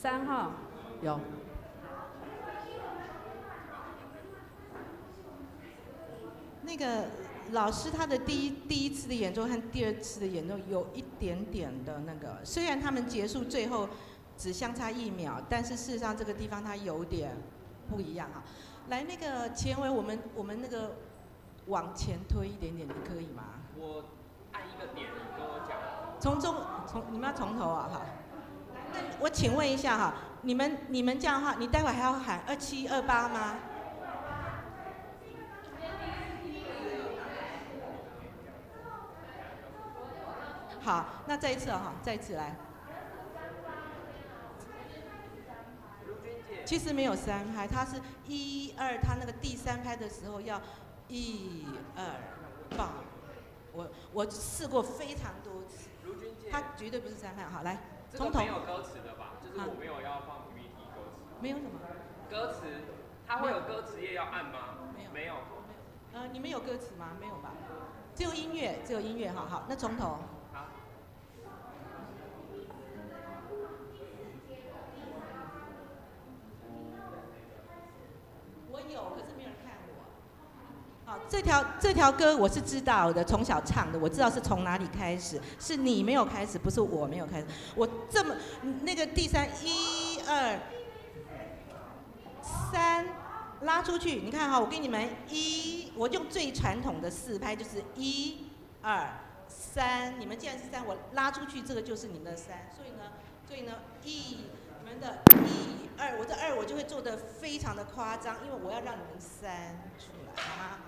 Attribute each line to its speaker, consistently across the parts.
Speaker 1: 3号有。
Speaker 2: 那个老师他的第一次的演奏和第二次的演奏有一点点的那个，虽然他们结束最后只相差1秒，但是事实上这个地方它有点不一样哈。来，那个前维，我们那个往前推一点点，你可以吗？
Speaker 3: 我按一个点，你跟我讲。
Speaker 2: 你们要从头啊哈。那我请问一下哈，你们这样的话，你待会还要喊2728吗？好，那再一次哈，再一次来。其实没有3拍，它是1、2，它那个第3拍的时候要1、2放。我试过非常多次，它绝对不是3拍。好，来，从头。
Speaker 3: 这个没有歌词的吧？就是我没有要放 PPT 歌词。
Speaker 2: 没有什么？
Speaker 3: 歌词，它会有歌词页要按吗？没有。
Speaker 2: 你们有歌词吗？没有吧？只有音乐，好好，那从头。
Speaker 3: 好。
Speaker 2: 我有，可是没有人看我。好，这条歌我是知道的，从小唱的，我知道是从哪里开始，是你没有开始，不是我没有开始。我这么那个第3 1、2、3拉出去，你看哈，我给你们我用最传统的4拍，就是1、2、3。你们既然是3，我拉出去，这个就是你们的3。所以呢，你们的1、2，我这2我就会做得非常的夸张，因为我要让你们3出来，好吗？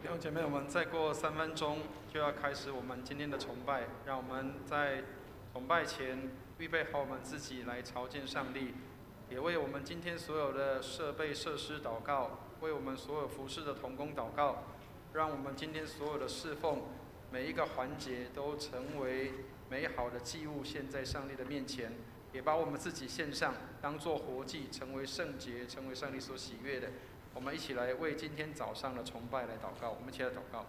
Speaker 1: 弟兄姐妹，我们再过3分钟就要开始我们今天的崇拜，让我们在崇拜前预备好我们自己来朝见上帝，也为我们今天所有的设备设施祷告，为我们所有服侍的同工祷告，让我们今天所有的侍奉每一个环节都成为美好的祭物献在上帝的面前，也把我们自己献上，当作活祭，成为圣洁，成为上帝所喜悦的。我们一起来为今天早上的崇拜来祷告。我们一起来祷告。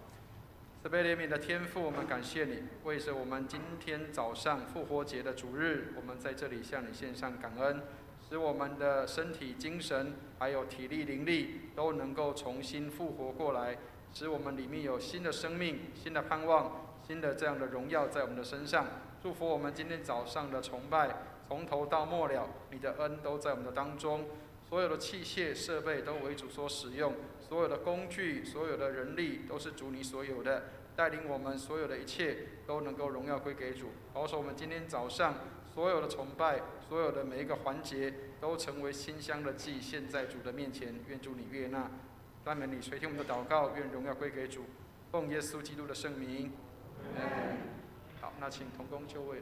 Speaker 1: 慈悲怜悯的天父，我们感谢你，为着我们今天早上复活节的主日，我们在这里向你献上感恩，使我们的身体、精神还有体力、灵力都能够重新复活过来，使我们里面有新的生命、新的盼望、新的这样的荣耀在我们的身上。祝福我们今天早上的崇拜，从头到末了，你的恩都在我们的当中。所有的器械设备都为主所使用，所有的工具、所有的人力都是主你所有的，带领我们所有的一切都能够荣耀归给主。保守我们今天早上所有的崇拜，所有的每一个环节都成为馨香的祭献在主的面前。愿主你悦纳，赞美你垂听我们的祷告，愿荣耀归给主。奉耶稣基督的圣名，好，那请同工就位。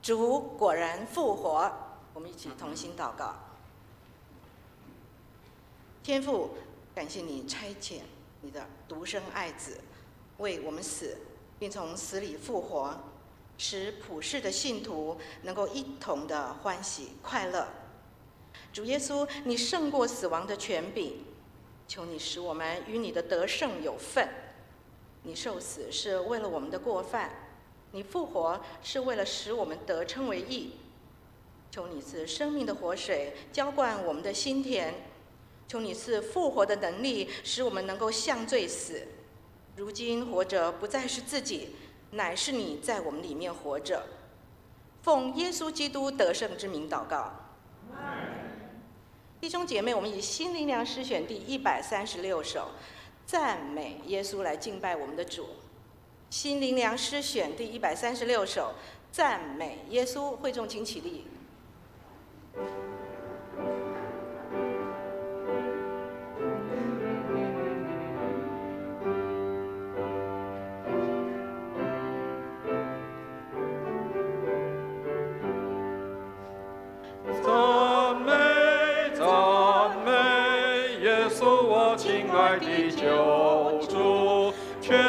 Speaker 2: 主果然复活。我们一起同心祷告。天父，感谢你差遣你的独生爱子为我们死，并从死里复活，使普世的信徒能够一同的欢喜快乐。主耶稣，你胜过死亡的权柄，求你使我们与你的得胜有份。你受死是为了我们的过犯，你复活是为了使我们得称为义。求你赐生命的活水浇灌我们的心田，求你赐复活的能力，使我们能够向罪死。如今活着不再是自己，乃是你在我们里面活着。奉耶稣基督得胜之名祷告。弟兄姐妹，我们以新灵粮诗选第136首赞美耶稣来敬拜我们的主。新灵粮诗选第136首赞美耶稣，会众请起立。
Speaker 1: 赞美赞美耶稣，我亲爱的救主，全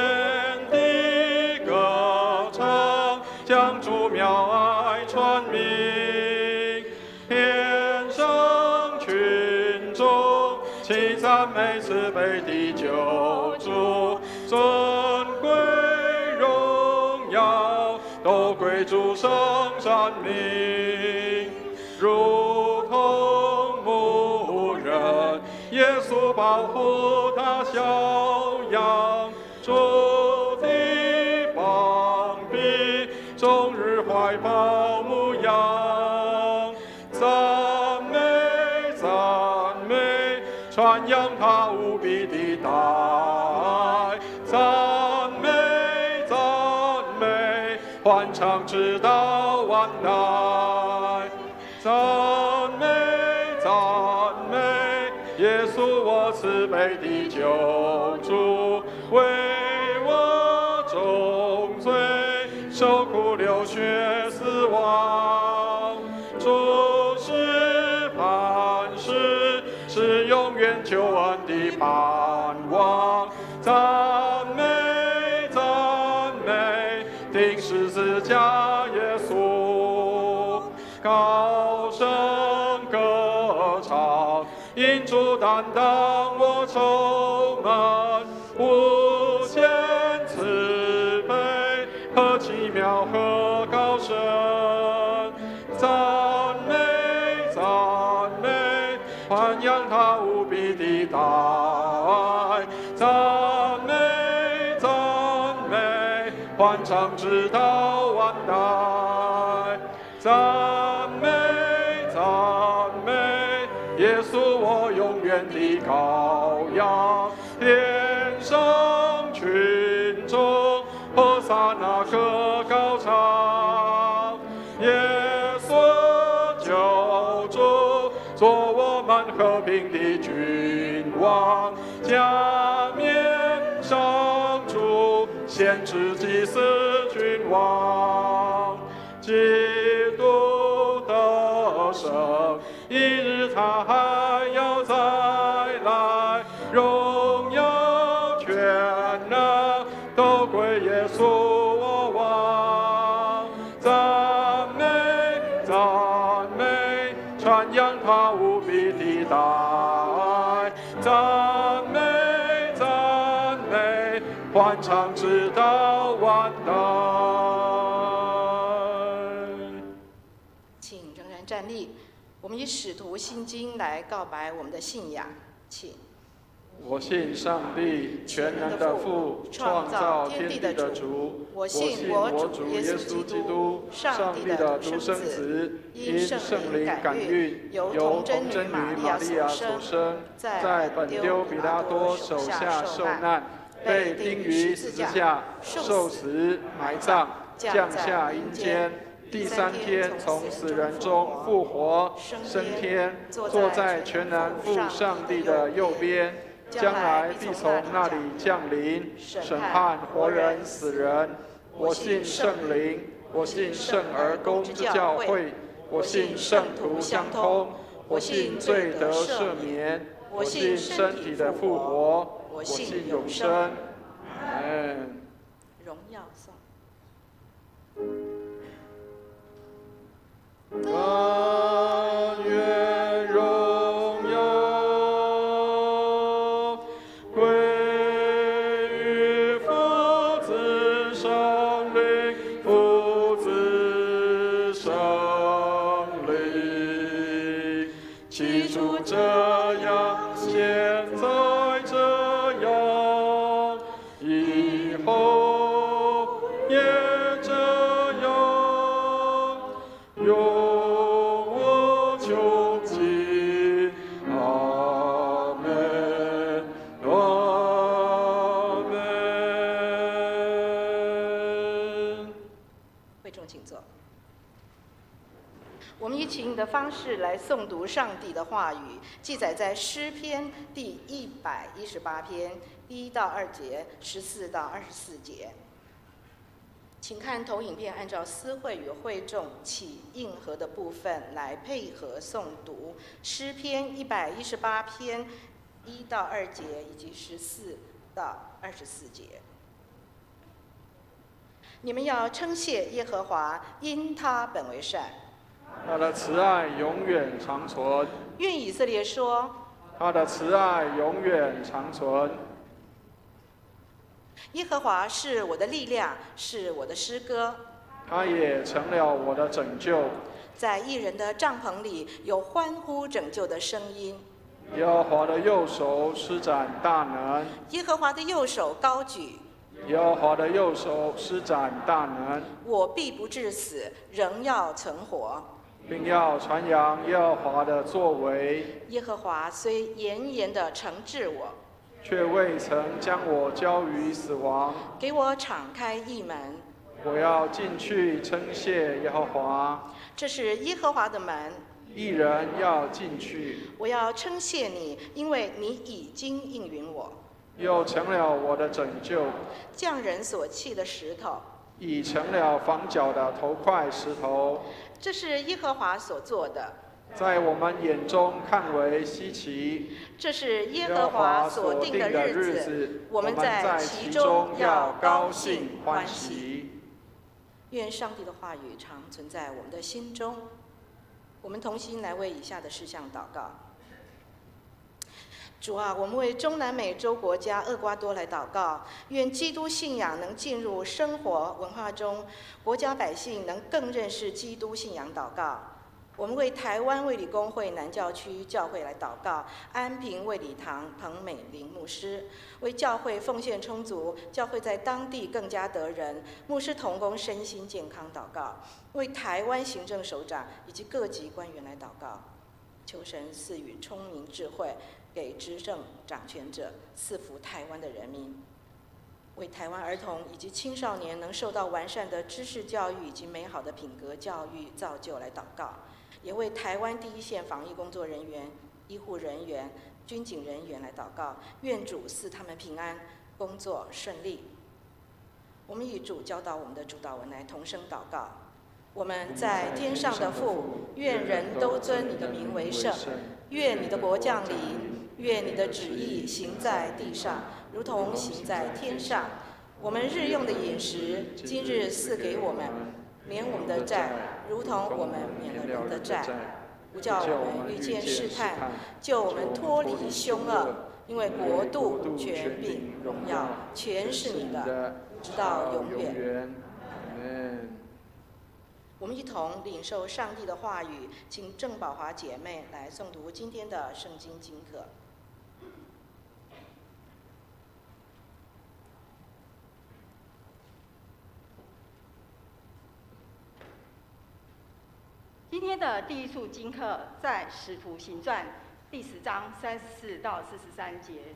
Speaker 1: 地歌唱，将主妙爱传明，天上群众齐赞美慈悲的救主，尊贵荣耀都归主圣山名。如同牧人，耶稣保护他小羊，主的膀臂，终日怀抱牧羊。赞美赞美，传扬他无比的大爱。赞美赞美，欢唱直到万代。赞美赞美，耶稣我慈悲的救主，为我重罪，受苦流血死亡。主是磐石，是永远救恩的盼望。赞美赞美，钉十字架耶稣，高声歌唱，因主担当我愁闷，无限慈悲和奇妙和高深。赞美赞美，欢扬他无比的大爱。赞美赞美，欢唱直到万代。赞美赞美，耶稣我永远的羔羊。天上群众和撒那歌高唱，耶稣救主，做我们和平的君王。加冕上主，献之祭司君王。基督得胜，一日他还要再来，荣耀全能都归耶稣我王。赞美赞美，传扬他无比的大爱。赞美赞美，欢唱直到万代。
Speaker 2: 站立，我们以使徒信经来告白我们的信仰，请。
Speaker 1: 我信上帝，全能的父，创造天地的主。我信我主耶稣基督，上帝的独生子，因圣灵感孕，由童贞女玛利亚所生，在本丢彼拉多手下受难，被钉于十字架，受死，埋葬，降下阴间。第3天从死人中复活，升天，坐在全能父上帝的右边，将来必从那里降临，审判活人死人。我信圣灵，我信圣而公之教会，我信圣徒相通，我信罪得赦免，我信身体的复活，我信永生。阿门。
Speaker 2: 荣耀颂。
Speaker 1: 但愿荣耀归于父子圣灵，父子圣灵。起初这样，现在这样，以后也这样，永无穷尽。阿门，阿门。
Speaker 2: 会众请坐。我们以起应的方式来诵读上帝的话语，记载在诗篇第118篇1到2节，14到24节。请看投影片，按照司会与会众起应和的部分来配合诵读诗篇118篇1到2节以及14到24节。你们要称谢耶和华，因他本为善。
Speaker 1: 他的慈爱永远长存，
Speaker 2: 愿以色列说，
Speaker 1: 他的慈爱永远长存。
Speaker 2: 耶和华是我的力量，是我的诗歌。
Speaker 1: 他也成了我的拯救。
Speaker 2: 在义人的帐篷里有欢呼拯救的声音。
Speaker 1: 耶和华的右手施展大能，
Speaker 2: 耶和华的右手高举。
Speaker 1: 耶和华的右手施展大能，
Speaker 2: 我必不致死，仍要存活，
Speaker 1: 并要传扬耶和华的作为。
Speaker 2: 耶和华虽严严地惩治我，
Speaker 1: 却未曾将我交于死亡。
Speaker 2: 给我敞开义门。
Speaker 1: 我要进去称谢耶和华。
Speaker 2: 这是耶和华的门，
Speaker 1: 义人要进去。
Speaker 2: 我要称谢你，因为你已经应允我。
Speaker 1: 又成了我的拯救，
Speaker 2: 匠人所弃的石头，
Speaker 1: 已成了房角的头块石头。
Speaker 2: 这是耶和华所做的，
Speaker 1: 在我们眼中看为稀奇。
Speaker 2: 这是耶和华所定的日子，我们在其中要高兴欢喜。愿上帝的话语常存在我们的心中。我们同心来为以下的事项祷告。主啊，我们为中南美洲国家厄瓜多来祷告，愿基督信仰能进入生活文化中，国家百姓能更认识基督信仰祷告。我们为台湾卫理公会南教区教会来祷告，安平卫理堂彭美玲牧师为教会奉献充足，教会在当地更加得人，牧师同工身心健康祷告，为台湾行政首长以及各级官员来祷告，求神赐予聪明智慧，给执政掌权者，赐福台湾的人民，为台湾儿童以及青少年能受到完善的知识教育以及美好的品格教育造就来祷告，也为台湾第一线防疫工作人员、医护人员、军警人员来祷告，愿主赐他们平安，工作顺利。我们与主教导我们的主祷文来同声祷告。我们在天上的父，愿人都尊你的名为圣，愿你的国降临，愿你的旨意行在地上，如同行在天上。我们日用的饮食，今日赐给我们，免我们的债，如同我们免了人的债，不叫我们遇见试探，救我们脱离凶恶。因为国度、权柄、荣耀，全是你的，直到永远。我们一同领受上帝的话语，请郑宝华姐妹来诵读今天的圣经经课。
Speaker 4: 今天的第一处经课在《使徒行传》第10章34到43节，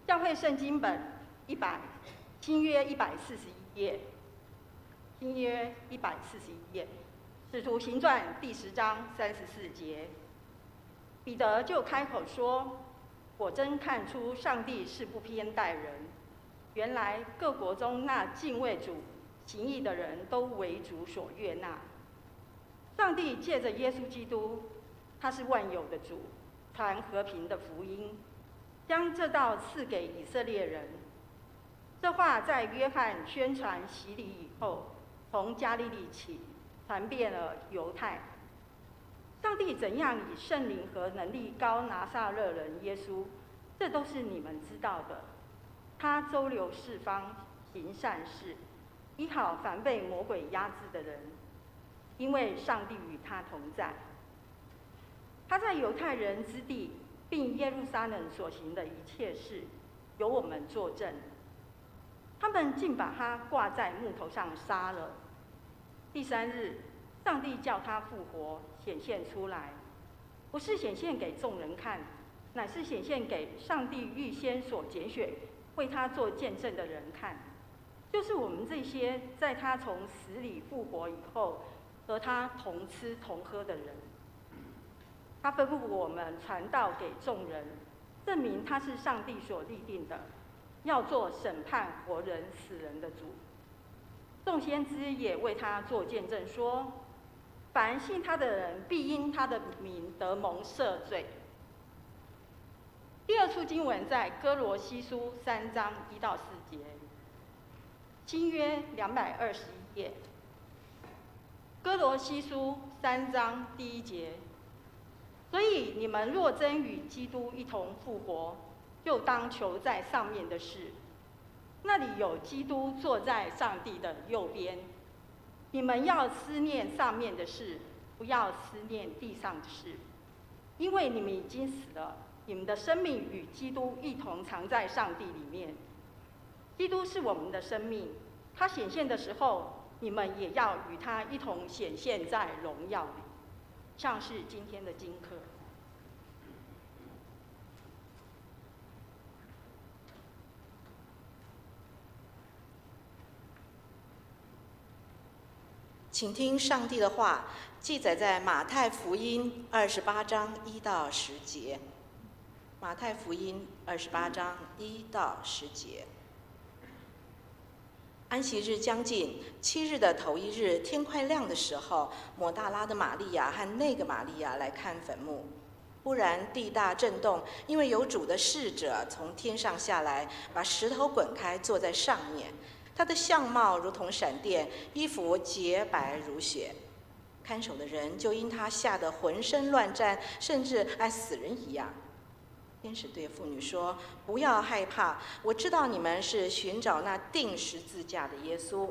Speaker 4: 教会圣经本新约141页。新约141页，《使徒行传》第10章34节，彼得就开口说：“我真看出上帝是不偏待人，原来各国中那敬畏主、行义的人都为主所悦纳。上帝借着耶稣基督，他是万有的主，传和平的福音，将这道赐给以色列人。这话在约翰宣传洗礼以后，从加利利起，传遍了犹太。上帝怎样以圣灵和能力膏拿撒勒人耶稣，这都是你们知道的。他周流四方，行善事，医好凡被魔鬼压制的人，因为上帝与他同在。他在犹太人之地，并耶路撒冷所行的一切事，有我们作证。他们竟把他挂在木头上杀了。第3日，上帝叫他复活，显现出来，不是显现给众人看，乃是显现给上帝预先所拣选为他做见证的人看，就是我们这些在他从死里复活以后和他同吃同喝的人。他吩咐我们传道给众人，证明他是上帝所立定的，要做审判活人死人的主。众先知也为他做见证说，凡信他的人必因他的名得蒙赦罪。第2处经文在哥罗西书3章1到4节，新约221页。哥罗西书3章第1节，所以你们若真与基督一同复活，就当求在上面的事，那里有基督坐在上帝的右边。你们要思念上面的事，不要思念地上的事，因为你们已经死了，你们的生命与基督一同藏在上帝里面。基督是我们的生命，他显现的时候，你们也要与他一同显现在荣耀里。像是今天的经课。
Speaker 2: 请听上帝的话，记载在马太福音28章1到10节。马太福音28章1到10节。安息日将近，7日的头1日，天快亮的时候，抹大拉的玛利亚和那个玛利亚来看坟墓。忽然地大震动，因为有主的使者从天上下来，把石头滚开，坐在上面。他的相貌如同闪电，衣服洁白如雪。看守的人就因他吓得浑身乱颤，甚至按死人一样。天使对妇女说：“不要害怕，我知道你们是寻找那钉十字架的耶稣，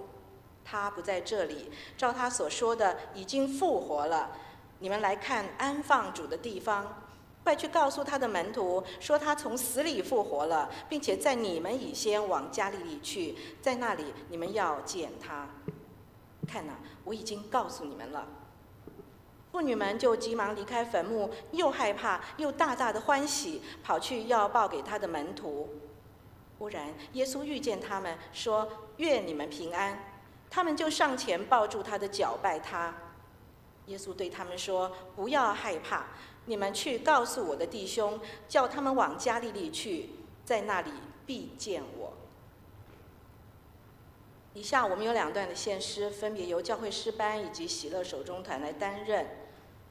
Speaker 2: 他不在这里，照他所说的已经复活了。你们来看安放主的地方。快去告诉他的门徒，说他从死里复活了，并且在你们以先往加利利去，在那里你们要见他。看哪，我已经告诉你们了。”妇女们就急忙离开坟墓，又害怕又大大的欢喜，跑去要报给他的门徒。忽然耶稣遇见他们，说：“愿你们平安。”他们就上前抱住他的脚拜他。耶稣对他们说：“不要害怕，你们去告诉我的弟兄，叫他们往加利利去，在那里必见我。”以下我们有2段的献诗，分别由教会诗班以及喜乐手中团来担任。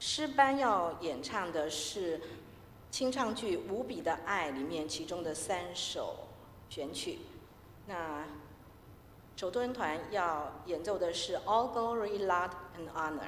Speaker 2: 诗班要演唱的是清唱剧《无比的爱》里面其中的3首选曲。那手中团要演奏的是《All Glory, Love and Honor》。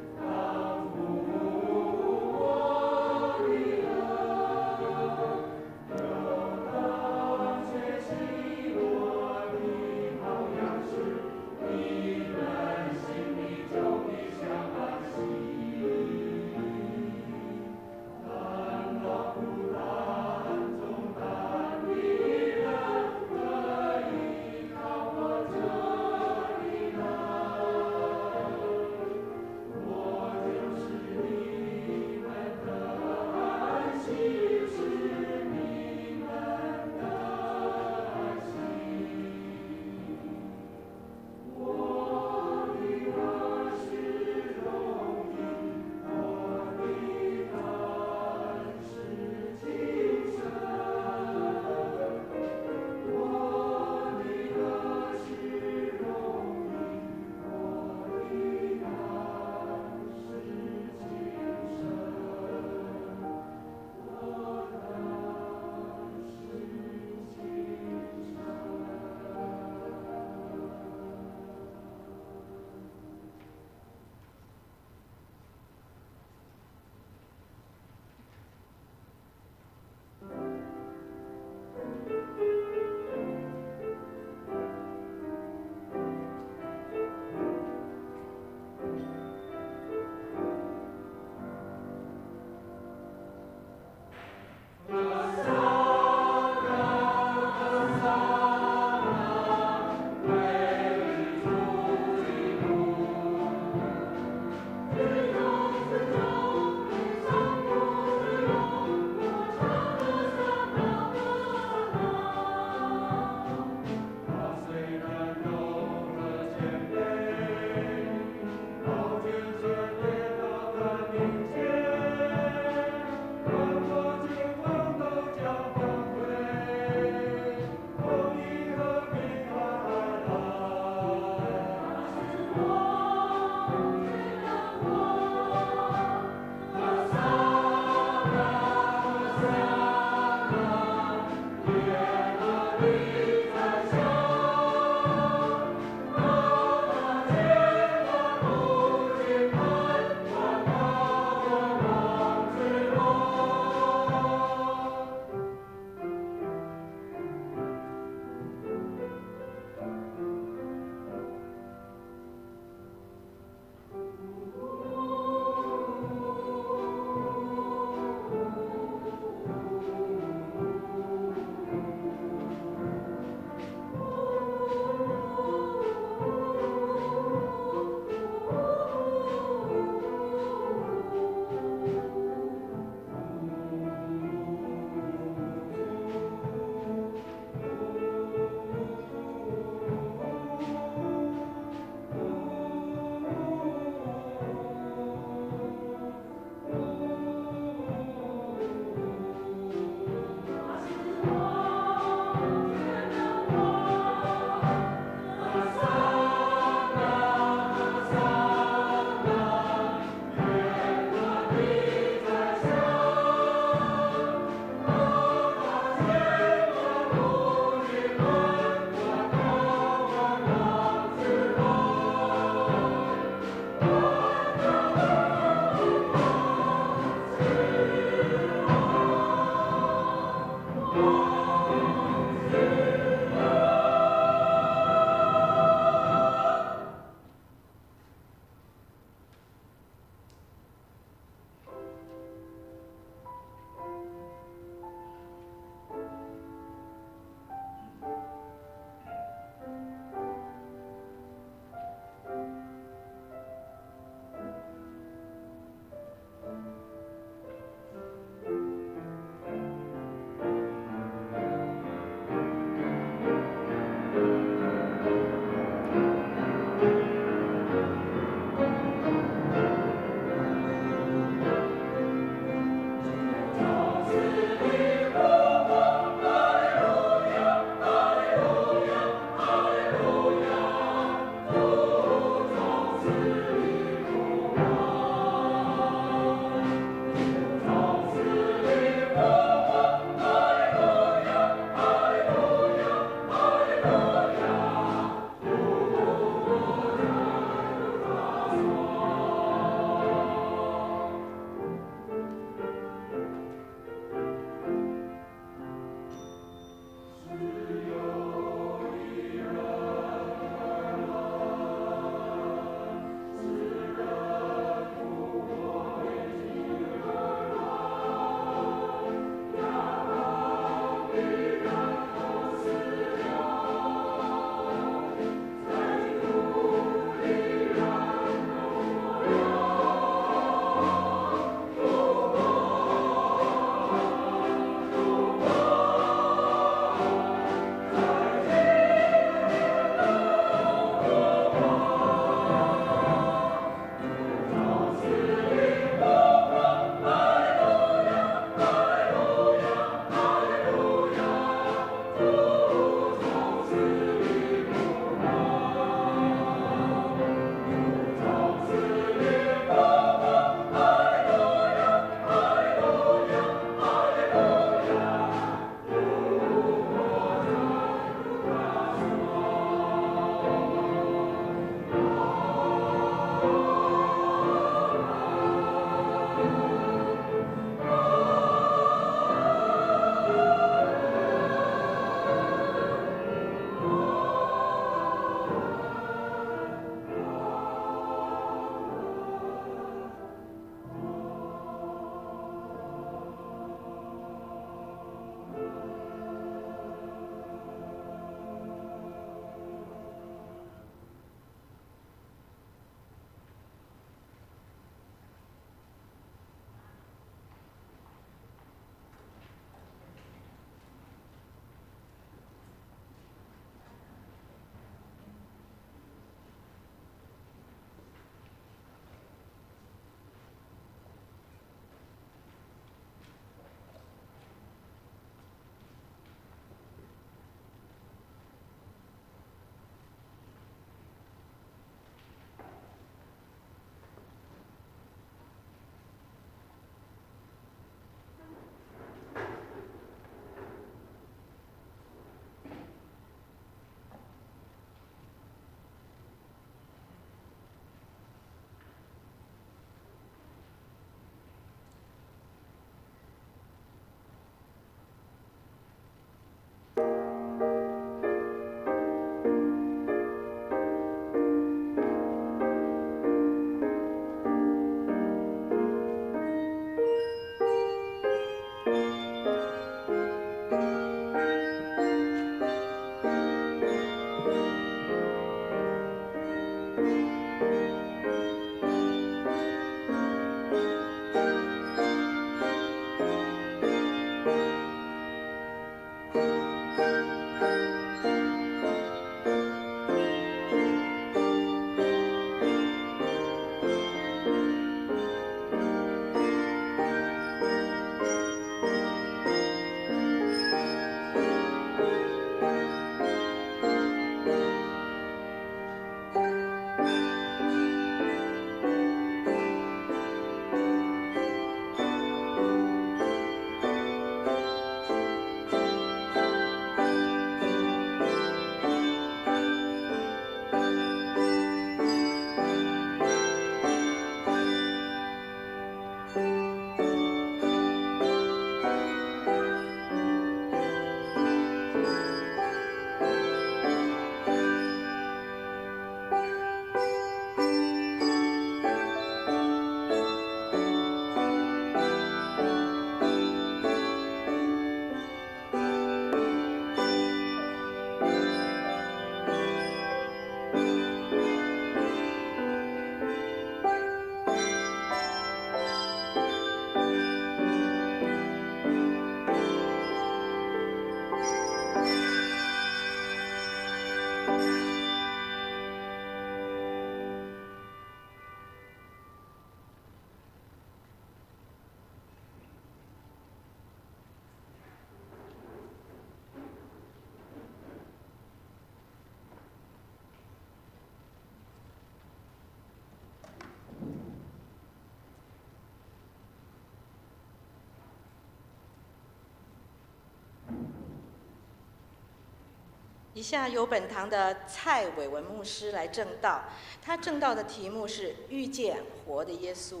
Speaker 2: 以下由本堂的蔡伟文牧师来证道，他证道的题目是“遇见活的耶稣”。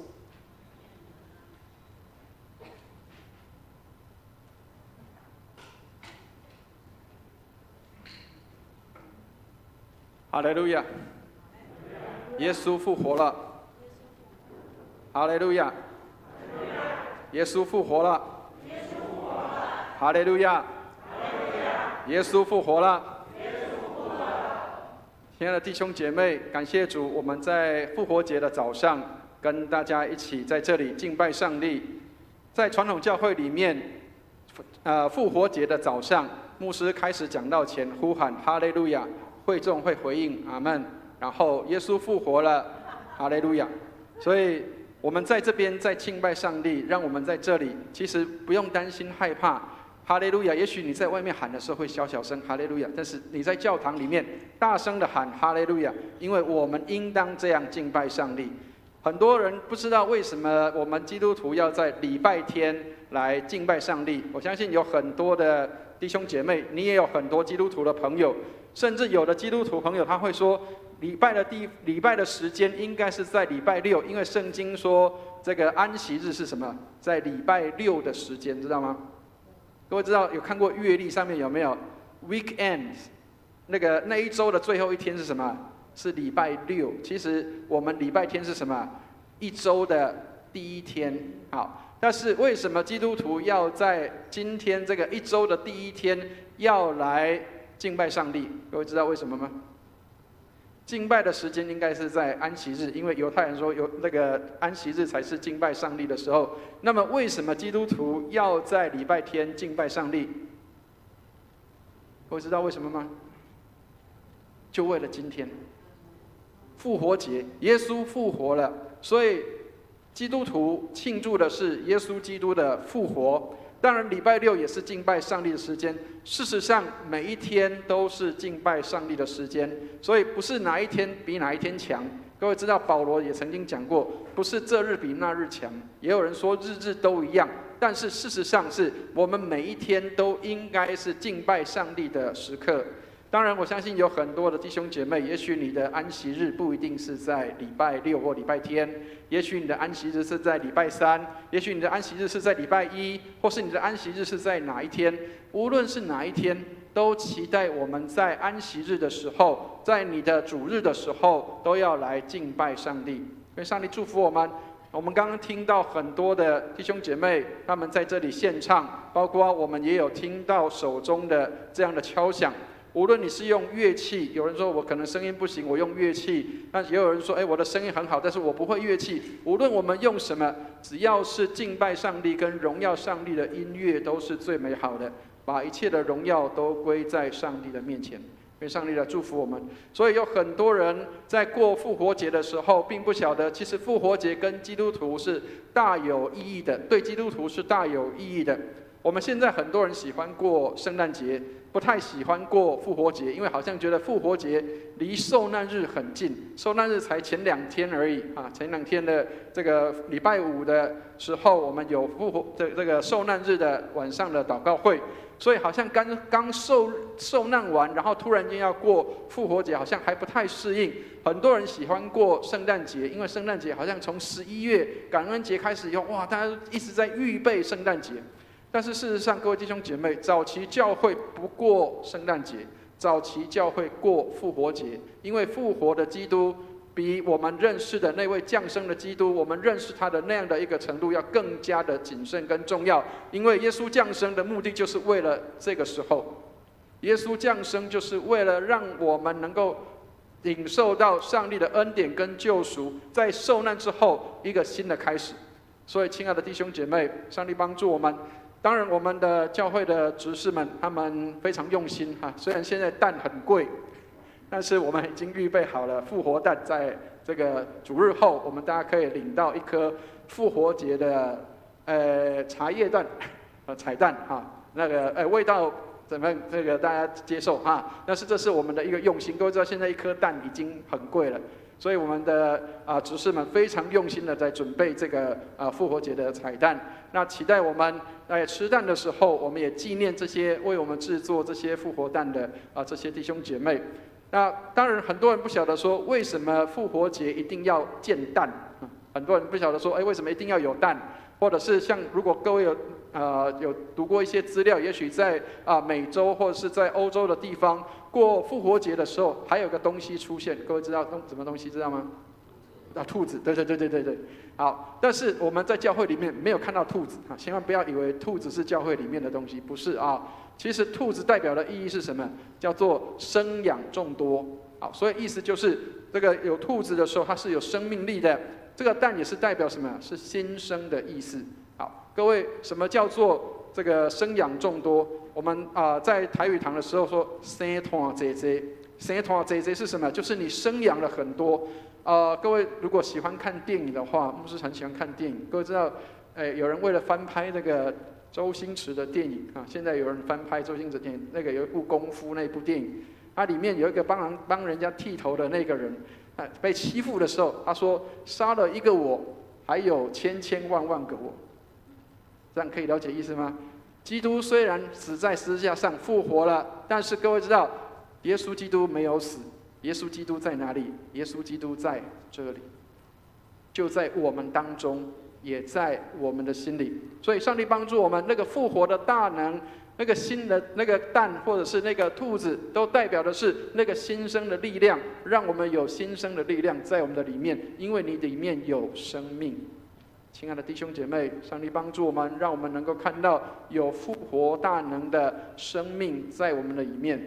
Speaker 1: 哈利路亚！耶稣复活了！哈利路亚！耶稣复活了！哈利路亚！耶稣复活了！亲爱的弟兄姐妹，感谢主，我们在复活节的早上跟大家一起在这里敬拜上帝。在传统教会里面，复活节的早上，牧师开始讲道前呼喊哈利路亚，会众会回应阿们，然后耶稣复活了，哈利路亚。所以我们在这边在敬拜上帝，让我们在这里其实不用担心害怕。哈利路亚！也许你在外面喊的时候会小声哈利路亚，但是你在教堂里面大声的喊哈利路亚，因为我们应当这样敬拜上帝。很多人不知道为什么我们基督徒要在礼拜天来敬拜上帝。我相信有很多的弟兄姐妹，你也有很多基督徒的朋友，甚至有的基督徒朋友他会说，礼拜的时间应该是在礼拜六，因为圣经说这个安息日是什么？在礼拜六的时间，知道吗？各位知道有看过月历上面有没有 weekend？ 那一周的最后一天是什么？是礼拜六。其实我们礼拜天是什么？一周的第一天。好，但是为什么基督徒要在今天这个一周的第一天要来敬拜上帝？各位知道为什么吗？敬拜的时间应该是在安息日，因为犹太人说有那个安息日才是敬拜上帝的时候。那么为什么基督徒要在礼拜天敬拜上帝？各位知道为什么吗？就为了今天复活节，耶稣复活了，所以基督徒庆祝的是耶稣基督的复活。当然礼拜六也是敬拜上帝的时间，事实上每一天都是敬拜上帝的时间，所以不是哪一天比哪一天强。各位知道保罗也曾经讲过，不是这日比那日强，也有人说日日都一样，但是事实上是我们每一天都应该是敬拜上帝的时刻。当然我相信有很多的弟兄姐妹，也许你的安息日不一定是在礼拜六或礼拜天，也许你的安息日是在礼拜三，也许你的安息日是在礼拜一，或是你的安息日是在哪一天。无论是哪一天，都期待我们在安息日的时候，在你的主日的时候，都要来敬拜上帝。愿上帝祝福我们。我们刚刚听到很多的弟兄姐妹，他们在这里献唱，包括我们也有听到手中的这样的敲响。无论你是用乐器，有人说我可能声音不行，我用乐器；但也有人说，我的声音很好，但是我不会乐器。无论我们用什么，只要是敬拜上帝跟荣耀上帝的音乐，都是最美好的。把一切的荣耀都归在上帝的面前，愿上帝来祝福我们。所以有很多人在过复活节的时候，并不晓得，其实复活节跟基督徒是大有意义的，对基督徒是大有意义的。我们现在很多人喜欢过圣诞节，不太喜欢过复活节，因为好像觉得复活节离受难日很近，受难日才前2天而已啊！前2天的这个礼拜五的时候，我们有这个受难日的晚上的祷告会，所以好像刚受难完，然后突然间要过复活节，好像还不太适应。很多人喜欢过圣诞节，因为圣诞节好像从11月感恩节开始以后，哇，大家一直在预备圣诞节。但是事实上，各位弟兄姐妹，早期教会不过圣诞节，早期教会过复活节，因为复活的基督比我们认识的那位降生的基督，我们认识他的那样的一个程度要更加的谨慎跟重要。因为耶稣降生的目的就是为了这个时候，耶稣降生就是为了让我们能够领受到上帝的恩典跟救赎，在受难之后一个新的开始。所以亲爱的弟兄姐妹，上帝帮助我们。当然我们的教会的执事们，他们非常用心哈。虽然现在蛋很贵，但是我们已经预备好了复活蛋，在这个主日后，我们大家可以领到一颗复活节的茶叶蛋彩蛋哈。那个味道怎么样？这个大家接受哈。但是这是我们的一个用心。各位知道现在一颗蛋已经很贵了，
Speaker 5: 所以我们的执事们非常用心的在准备这个复活节的彩蛋。那期待我们在吃蛋的时候，我们也纪念这些为我们制作这些复活蛋的这些弟兄姐妹。那当然，很多人不晓得说为什么复活节一定要见蛋，很多人不晓得说，为什么一定要有蛋，或者是像如果各位有读过一些资料，也许在美洲或者是在欧洲的地方，过复活节的时候，还有个东西出现，各位知道什么东西知道吗？兔子，对。好，但是我们在教会里面没有看到兔子啊，千万不要以为兔子是教会里面的东西，不是啊。其实兔子代表的意义是什么？叫做生养众多。好，所以意思就是这个有兔子的时候，它是有生命力的。这个蛋也是代表什么？是新生的意思。好，各位，什么叫做这个生养众多？我们在台语堂的时候说生团姐姐，生团姐姐是什么？就是你生养了很多。各位如果喜欢看电影的话，牧师很喜欢看电影。各位知道，有人为了翻拍那个周星驰的电影啊，现在有人翻拍周星驰电影，那个有一部功夫那部电影，它里面有一个帮人家剃头的那个人，被欺负的时候，他说杀了一个我，还有千千万万个我。这样可以了解意思吗？基督虽然死在十字架上复活了，但是各位知道，耶稣基督没有死。耶稣基督在哪里？耶稣基督在这里，就在我们当中，也在我们的心里。所以上帝帮助我们，那个复活的大能，那个新的那个蛋或者是那个兔子，都代表的是那个新生的力量，让我们有新生的力量在我们的里面，因为你里面有生命。亲爱的弟兄姐妹，上帝帮助我们，让我们能够看到有复活大能的生命在我们的里面。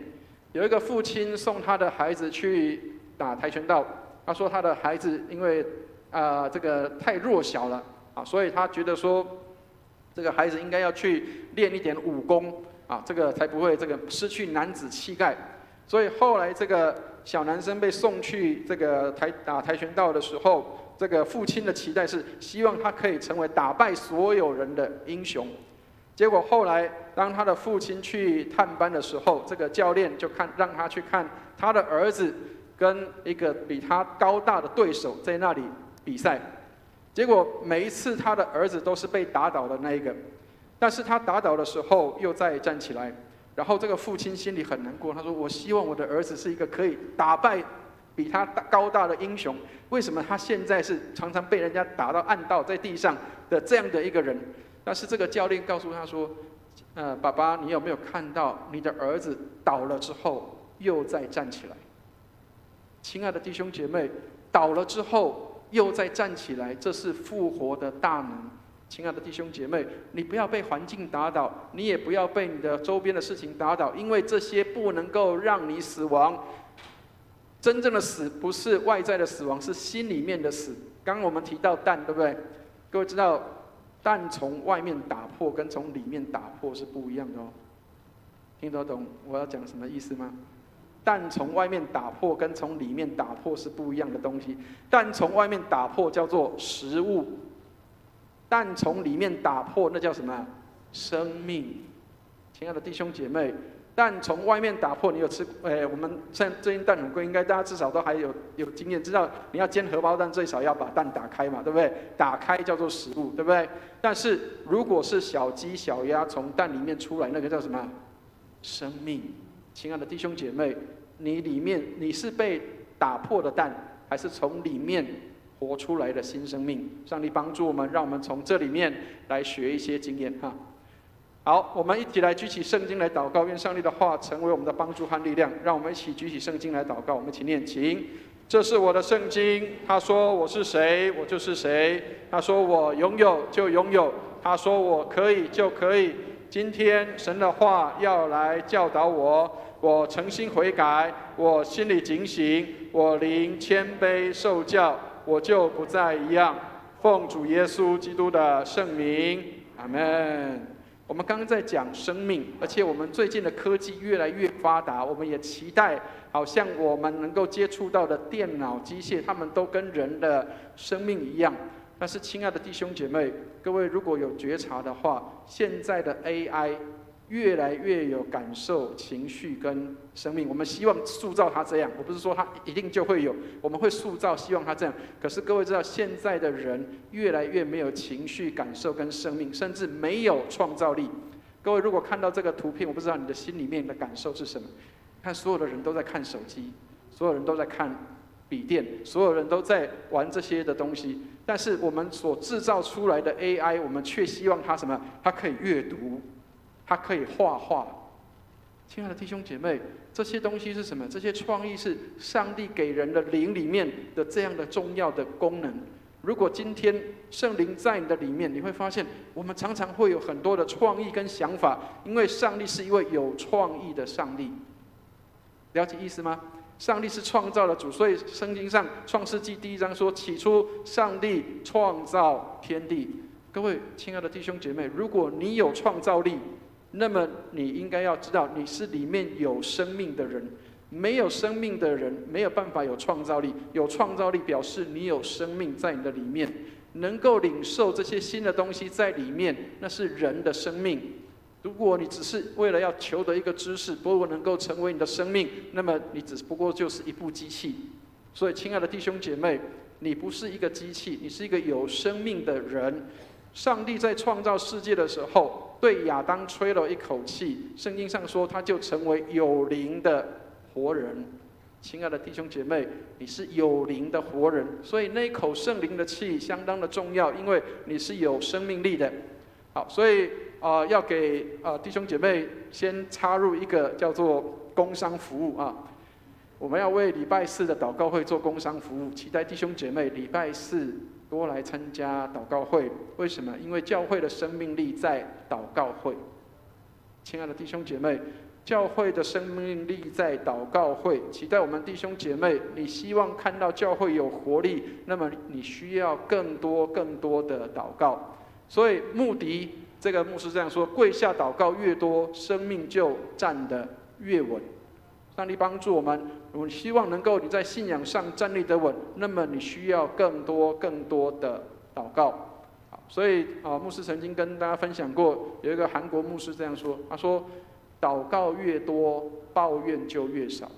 Speaker 5: 有一个父亲送他的孩子去打跆拳道，他说他的孩子因为这个太弱小了所以他觉得说这个孩子应该要去练一点武功这个才不会这个失去男子气概。所以后来这个小男生被送去这个打跆拳道的时候，这个父亲的期待是希望他可以成为打败所有人的英雄。结果后来，当他的父亲去探班的时候，这个教练就让他去看他的儿子跟一个比他高大的对手在那里比赛。结果每一次他的儿子都是被打倒的那一个，但是他打倒的时候又再站起来。然后这个父亲心里很难过，他说：“我希望我的儿子是一个可以打败比他高大的英雄，为什么他现在是常常被人家打到按倒在地上的这样的一个人？”但是这个教练告诉他说：“爸爸，你有没有看到你的儿子倒了之后又再站起来？亲爱的弟兄姐妹，倒了之后又再站起来，这是复活的大能。亲爱的弟兄姐妹，你不要被环境打倒，你也不要被你的周边的事情打倒，因为这些不能够让你死亡。真正的死不是外在的死亡，是心里面的死。刚刚我们提到蛋，对不对？各位知道，蛋从外面打破跟从里面打破是不一样的哦。听得懂我要讲什么意思吗？蛋从外面打破跟从里面打破是不一样的东西。蛋从外面打破叫做食物，蛋从里面打破那叫什么？生命。亲爱的弟兄姐妹，蛋从外面打破，你有吃？我们像最近蛋很贵，应该大家至少都还有经验，知道你要煎荷包蛋，最少要把蛋打开嘛，对不对？打开叫做食物，对不对？但是如果是小鸡、小鸭从蛋里面出来，那个叫什么？生命。亲爱的弟兄姐妹，你是被打破的蛋，还是从里面活出来的新生命？上帝帮助我们，让我们从这里面来学一些经验哈。好，我们一起来举起圣经来祷告，愿上帝的话成为我们的帮助和力量。让我们一起举起圣经来祷告，我们一起念，请。这是我的圣经，他说我是谁，我就是谁；他说我拥有就拥有，他说我可以就可以。今天神的话要来教导我，我诚心悔改，我心里警醒，我灵谦卑受教，我就不再一样。奉主耶稣基督的圣名，阿们。我们刚刚在讲生命，而且我们最近的科技越来越发达，我们也期待好像我们能够接触到的电脑、机械，它们都跟人的生命一样。但是亲爱的弟兄姐妹，各位如果有觉察的话，现在的 AI 越来越有感受、情绪跟生命。我们希望塑造他这样，我不是说他一定就会有，我们会塑造，希望他这样。可是各位知道，现在的人越来越没有情绪、感受跟生命，甚至没有创造力。各位如果看到这个图片，我不知道你的心里面的感受是什么？看所有的人都在看手机，所有人都在看笔电，所有人都在玩这些的东西。但是我们所制造出来的 AI， 我们却希望它什么？它可以阅读，它可以画画。亲爱的弟兄姐妹，这些东西是什么？这些创意是上帝给人的灵里面的这样的重要的功能。如果今天圣灵在你的里面，你会发现我们常常会有很多的创意跟想法，因为上帝是一位有创意的上帝。了解意思吗？上帝是创造的主，所以圣经上创世纪1章说：“起初上帝创造天地。”各位亲爱的弟兄姐妹，如果你有创造力，那么你应该要知道，你是里面有生命的人。没有生命的人没有办法有创造力，有创造力表示你有生命在你的里面，能够领受这些新的东西在里面，那是人的生命。如果你只是为了要求得一个知识，不过能够成为你的生命，那么你只不过就是一部机器。所以亲爱的弟兄姐妹，你不是一个机器，你是一个有生命的人。上帝在创造世界的时候，对亚当吹了一口气，圣经上说他就成为有灵的活人。亲爱的弟兄姐妹，你是有灵的活人，所以那一口圣灵的气相当的重要，因为你是有生命力的。好，所以要给弟兄姐妹先插入一个叫做工商服务啊。我们要为礼拜4的祷告会做工商服务，期待弟兄姐妹礼拜4多来参加祷告会。为什么？因为教会的生命力在祷告会。亲爱的弟兄姐妹，教会的生命力在祷告会，期待我们弟兄姐妹，你希望看到教会有活力，那么你需要更多的祷告。所以穆迪这个牧师这样说：跪下祷告越多，生命就站得越稳。上帝帮助我们，我们希望能够你在信仰上站立得稳，那么你需要更多的祷告。所以牧师曾经跟大家分享过，有一个韩国牧师这样说，他说：祷告越多，抱怨就越少。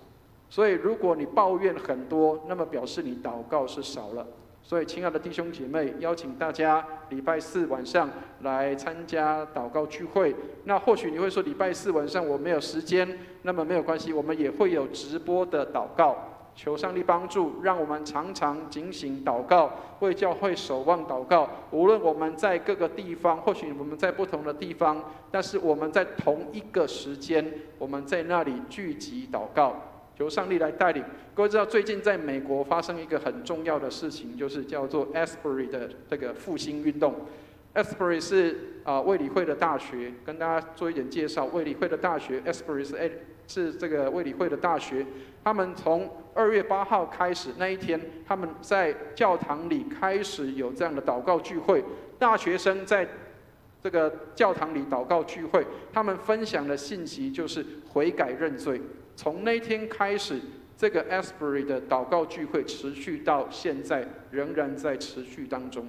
Speaker 5: 所以如果你抱怨很多，那么表示你祷告是少了。所以亲爱的弟兄姐妹，邀请大家礼拜4晚上来参加祷告聚会。那或许你会说，礼拜4晚上我没有时间，那么没有关系，我们也会有直播的祷告。求上帝帮助，让我们常常警醒祷告，为教会守望祷告。无论我们在各个地方，或许我们在不同的地方，但是我们在同一个时间，我们在那里聚集祷告。求上帝来带领。各位知道，最近在美国发生一个很重要的事情，就是叫做 Asbury 的这个复兴运动。Asbury 是卫理会的大学，跟大家做一点介绍。卫理会的大学 Asbury 是这个卫理会的大学，他们从2月8号开始，那一天他们在教堂里开始有这样的祷告聚会。大学生在这个教堂里祷告聚会，他们分享的信息就是悔改认罪。从那天开始，这个 Asbury 的祷告聚会持续到现在，仍然在持续当中。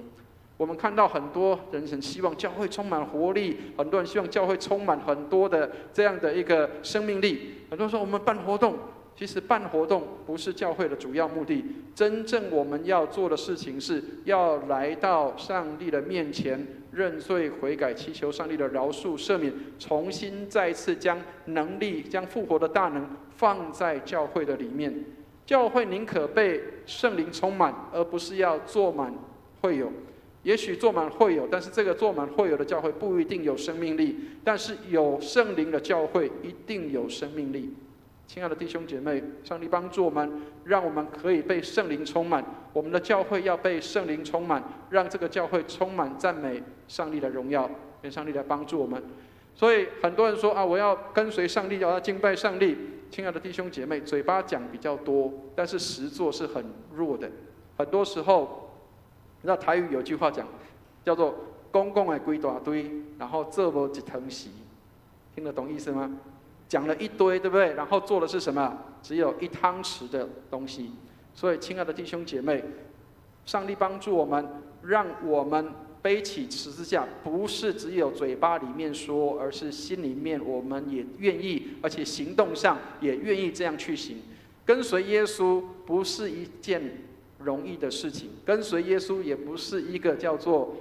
Speaker 5: 我们看到很多人很希望教会充满活力，很多人希望教会充满很多的这样的一个生命力。很多人说我们办活动，其实办活动不是教会的主要目的。真正我们要做的事情是要来到上帝的面前，认罪悔改，祈求上帝的饶恕赦免，重新再次将能力、将复活的大能放在教会的里面。教会宁可被圣灵充满，而不是要坐满会友。也许坐满会友，但是这个坐满会友的教会不一定有生命力，但是有圣灵的教会一定有生命力。亲爱的弟兄姐妹，上帝帮助我们，让我们可以被圣灵充满。我们的教会要被圣灵充满，让这个教会充满赞美上帝的荣耀。愿上帝来帮助我们。所以很多人说我要跟随上帝，要敬拜上帝。亲爱的弟兄姐妹，嘴巴讲比较多，但是实作是很弱的。很多时候，你知道台语有句话讲，叫做“公共的规大堆，然后做无一汤匙”，听得懂意思吗？讲了一堆，对不对？然后做的是什么？只有1汤匙的东西。所以，亲爱的弟兄姐妹，上帝帮助我们，让我们背起十字架，不是只有嘴巴里面说，而是心里面我们也愿意，而且行动上也愿意这样去行。跟随耶稣不是一件容易的事情，跟随耶稣也不是一个叫做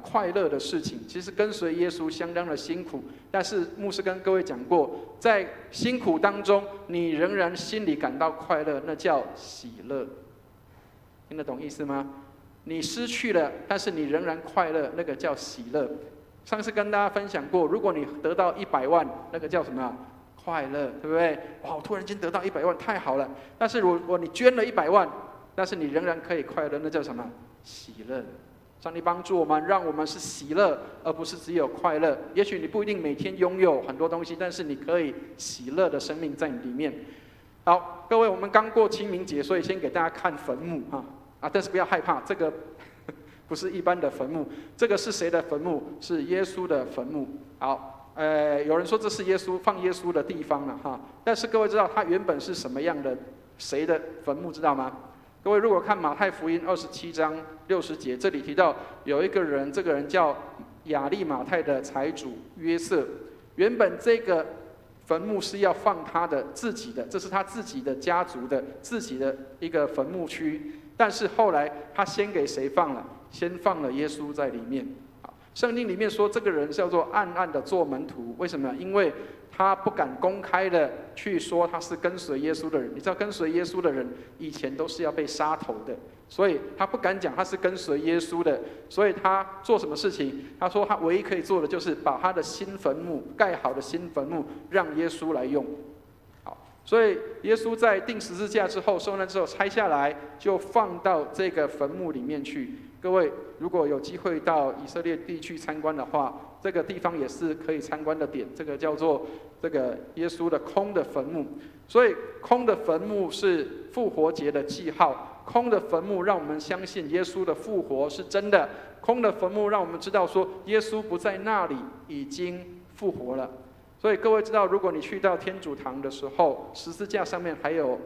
Speaker 5: 快乐的事情。其实跟随耶稣相当的辛苦，但是牧师跟各位讲过，在辛苦当中，你仍然心里感到快乐，那叫喜乐。听得懂意思吗？你失去了，但是你仍然快乐，那个叫喜乐。上次跟大家分享过，如果你得到100万，那个叫什么？快乐，对不对？哇，我突然间得到100万，太好了。但是如果你捐了100万，但是你仍然可以快乐，那叫什么？喜乐。上帝帮助我们，让我们是喜乐，而不是只有快乐。也许你不一定每天拥有很多东西，但是你可以喜乐的生命在你里面。好，各位，我们刚过清明节，所以先给大家看坟墓但是不要害怕，这个不是一般的坟墓，这个是谁的坟墓？是耶稣的坟墓。好，有人说这是放耶稣的地方了但是各位知道他原本是什么样的谁的坟墓知道吗？各位如果看马太福音27章60节，这里提到有一个人，这个人叫亚利马太的财主约瑟，原本这个坟墓是要放他的自己的，这是他自己的家族的自己的一个坟墓区。但是后来他先给谁放了？先放了耶稣在里面。圣经里面说这个人叫做暗暗的做门徒，为什么？因为他不敢公开的去说他是跟随耶稣的人。你知道跟随耶稣的人以前都是要被杀头的，所以他不敢讲他是跟随耶稣的。所以他做什么事情？他说他唯一可以做的就是把他的新坟墓盖好的新坟墓让耶稣来用。所以耶稣在钉十字架之后受难之后拆下来，就放到这个坟墓里面去。各位如果有机会到以色列地去参观的话，这个地方也是可以参观的点，这个叫做这个耶稣的空的坟墓。所以空的坟墓是复活节的记号，空的坟墓让我们相信耶稣的复活是真的，空的坟墓让我们知道说耶稣不在那里，已经复活了。所以各位知道，如果你去到天主堂的时候，十字架上面还有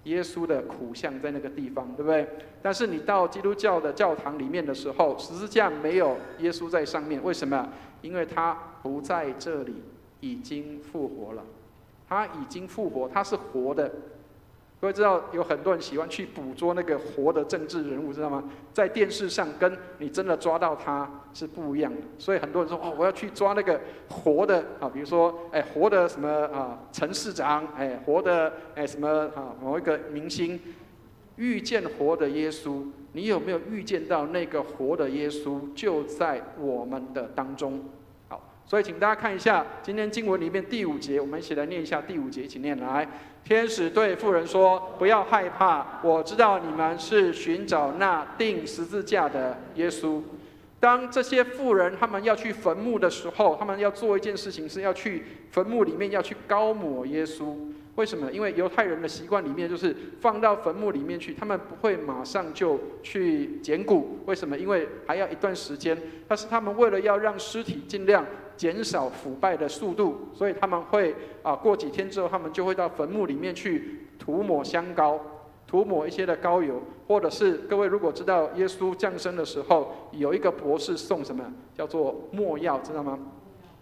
Speaker 5: 耶稣的苦像在那个地方，对不对？但是你到基督教的教堂里面的时候，十字架没有耶稣在上面，为什么？因为他不在这里，已经复活了。他已经复活，他是活的。各位知道，有很多人喜欢去捕捉那个活的政治人物，知道吗？在电视上跟你真的抓到他是不一样的。所以很多人说，我要去抓那个活的比如说活的什么陈市长，活的什么某一个明星。遇见活的耶稣，你有没有遇见到那个活的耶稣就在我们的当中？所以请大家看一下今天经文里面第5节，我们一起来念一下第5节，一起念来。天使对妇人说：“不要害怕，我知道你们是寻找那钉十字架的耶稣。”当这些妇人他们要去坟墓的时候，他们要做一件事情，是要去坟墓里面要去膏抹耶稣。为什么？因为犹太人的习惯里面就是放到坟墓里面去，他们不会马上就去捡骨。为什么？因为还要一段时间。但是他们为了要让尸体尽量减少腐败的速度，所以他们会过几天之后，他们就会到坟墓里面去涂抹香膏，涂抹一些的膏油，或者是各位如果知道耶稣降生的时候，有一个博士送什么叫做没药，知道吗？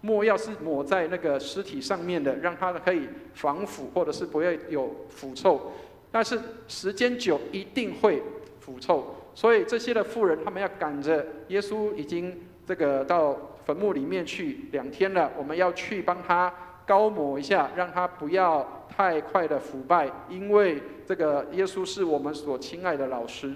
Speaker 5: 没药是抹在那个尸体上面的，让它可以防腐，或者是不会有腐臭。但是时间久一定会腐臭，所以这些的妇人他们要赶着耶稣已经这个到坟墓里面去2天了，我们要去帮他膏抹一下，让他不要太快的腐败，因为这个耶稣是我们所亲爱的老师。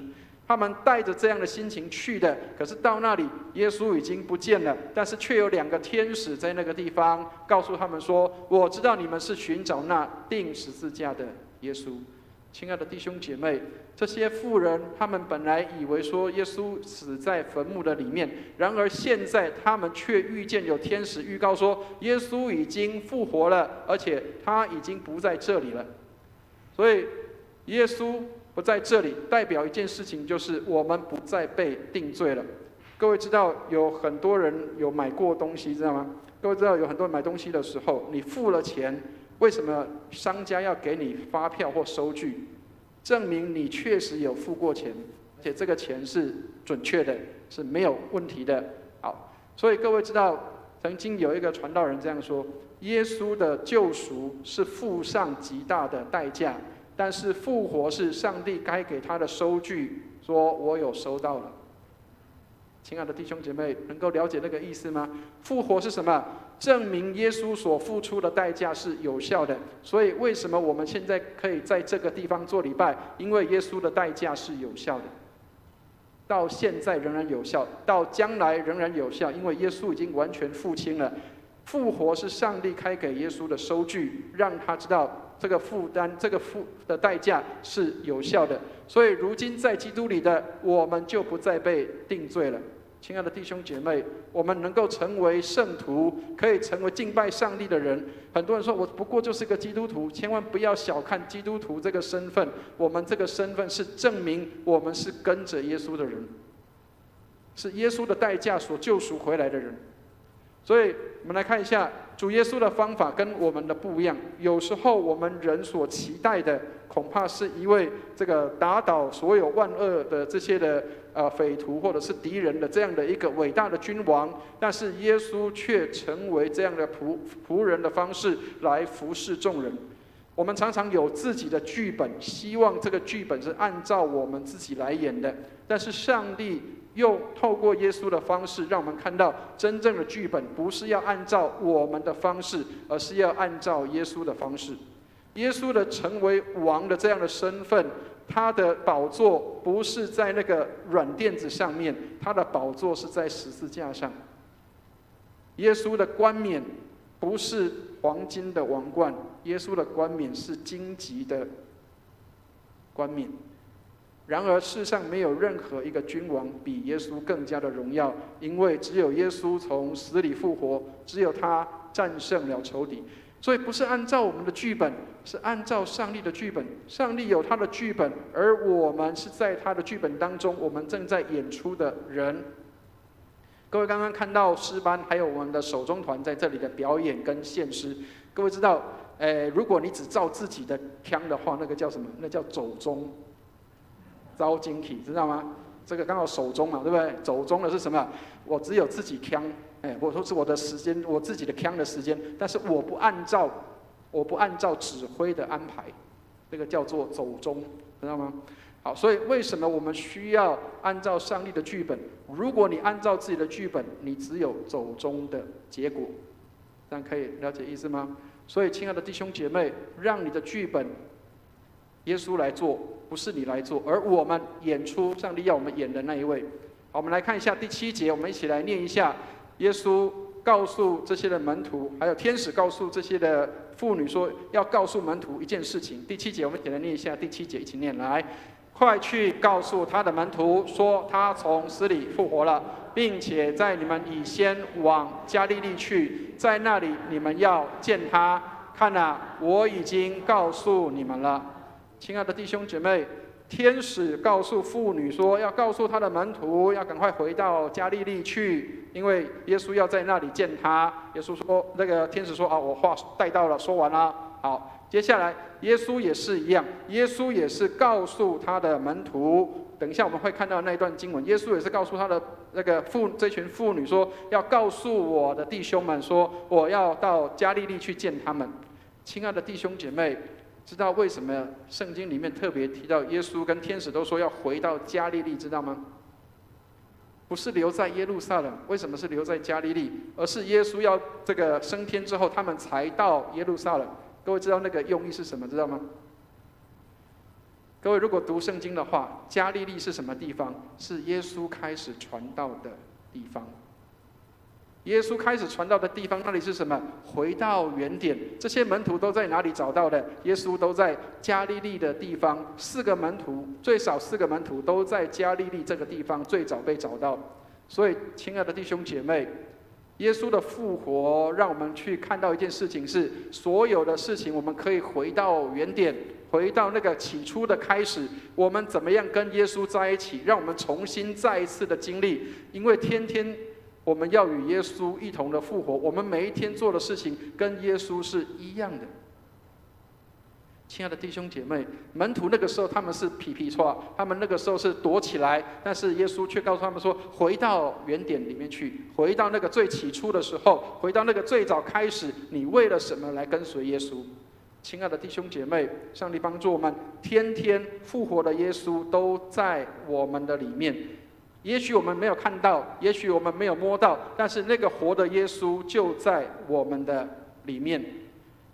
Speaker 5: 他们带着这样的心情去的，可是到那里耶稣已经不见了，但是却有2个天使在那个地方告诉他们说：“我知道你们是寻找那钉十字架的耶稣。”亲爱的弟兄姐妹，这些妇人他们本来以为说耶稣死在坟墓的里面，然而现在他们却遇见有天使预告说耶稣已经复活了，而且他已经不在这里了。所以耶稣不在这里，代表一件事情，就是我们不再被定罪了。各位知道有很多人有买过东西，知道吗？各位知道有很多人买东西的时候，你付了钱，为什么商家要给你发票或收据，证明你确实有付过钱？而且这个钱是准确的，是没有问题的。好，所以各位知道，曾经有一个传道人这样说：耶稣的救赎是付上极大的代价，但是复活是上帝该给他的收据，说我有收到了。亲爱的弟兄姐妹，能够了解那个意思吗？复活是什么？证明耶稣所付出的代价是有效的。所以为什么我们现在可以在这个地方做礼拜？因为耶稣的代价是有效的，到现在仍然有效，到将来仍然有效，因为耶稣已经完全付清了。复活是上帝开给耶稣的收据，让他知道这个负担、这个付的代价是有效的。所以如今在基督里的我们就不再被定罪了。亲爱的弟兄姐妹，我们能够成为圣徒，可以成为敬拜上帝的人。很多人说我不过就是个基督徒，千万不要小看基督徒这个身份。我们这个身份是证明我们是跟着耶稣的人，是耶稣的代价所救赎回来的人。所以我们来看一下主耶稣的方法跟我们的不一样。有时候我们人所期待的，恐怕是一位这个打倒所有万恶的这些的匪徒或者是敌人的这样的一个伟大的君王，但是耶稣却成为这样的仆人的方式来服侍众人。我们常常有自己的剧本，希望这个剧本是按照我们自己来演的，但是上帝又透过耶稣的方式，让我们看到真正的剧本不是要按照我们的方式，而是要按照耶稣的方式。耶稣的成为王的这样的身份，他的宝座不是在那个软垫子上面，他的宝座是在十字架上。耶稣的冠冕不是黄金的王冠，耶稣的冠冕是荆棘的冠冕。然而世上没有任何一个君王比耶稣更加的荣耀，因为只有耶稣从死里复活，只有他战胜了仇敌。所以不是按照我们的剧本，是按照上帝的剧本。上帝有他的剧本，而我们是在他的剧本当中，我们正在演出的人。各位刚刚看到诗班还有我们的手中团在这里的表演跟献诗，各位知道，如果你只照自己的腔的话，那个叫什么？那叫走中，招精体，知道吗？这个刚好手中嘛，对不对？走中的是什么？我只有自己腔，我说是我的时间，我自己的腔的时间，但是我不按照指挥的安排，这个叫做走中，知道吗？好，所以为什么我们需要按照上帝的剧本？如果你按照自己的剧本，你只有走中的结果。这样可以了解意思吗？所以，亲爱的弟兄姐妹，让你的剧本耶稣来做，不是你来做，而我们演出上帝要我们演的那一位。好，我们来看一下第7节，我们一起来念一下。耶稣告诉这些的门徒，还有天使告诉这些的妇女说，要告诉门徒一件事情。第7节，我们一起来念一下。第7节一起念来，快去告诉他的门徒说，他从死里复活了，并且在你们以先往加利利去，在那里你们要见他。看啊，我已经告诉你们了。亲爱的弟兄姐妹，天使告诉妇女说，要告诉他的门徒要赶快回到加利利去，因为耶稣要在那里见他。耶稣说，那个天使说啊，我话带到了，说完了。好，接下来耶稣也是一样，耶稣也是告诉他的门徒。等一下我们会看到那一段经文，耶稣也是告诉他的那个这群妇女说，要告诉我的弟兄们说，我要到加利利去见他们。亲爱的弟兄姐妹，知道为什么圣经里面特别提到耶稣跟天使都说要回到加利利，知道吗？不是留在耶路撒冷，为什么是留在加利利？而是耶稣要这个升天之后，他们才到耶路撒冷。各位知道那个用意是什么？知道吗？各位如果读圣经的话，加利利是什么地方？是耶稣开始传道的地方。耶稣开始传道的地方，那里是什么？回到原点。这些门徒都在哪里找到的？耶稣都在加利利的地方。最少4个门徒都在加利利这个地方最早被找到。所以，亲爱的弟兄姐妹，耶稣的复活让我们去看到一件事情是，所有的事情我们可以回到原点，回到那个起初的开始。我们怎么样跟耶稣在一起？让我们重新再一次的经历，因为天天我们要与耶稣一同的复活，我们每一天做的事情跟耶稣是一样的。亲爱的弟兄姐妹，门徒那个时候他们是皮皮挫，他们那个时候是躲起来，但是耶稣却告诉他们说，回到原点里面去，回到那个最起初的时候，回到那个最早开始，你为了什么来跟随耶稣？亲爱的弟兄姐妹，上帝帮助我们，天天复活的耶稣都在我们的里面。也许我们没有看到，也许我们没有摸到，但是那个活的耶稣就在我们的里面。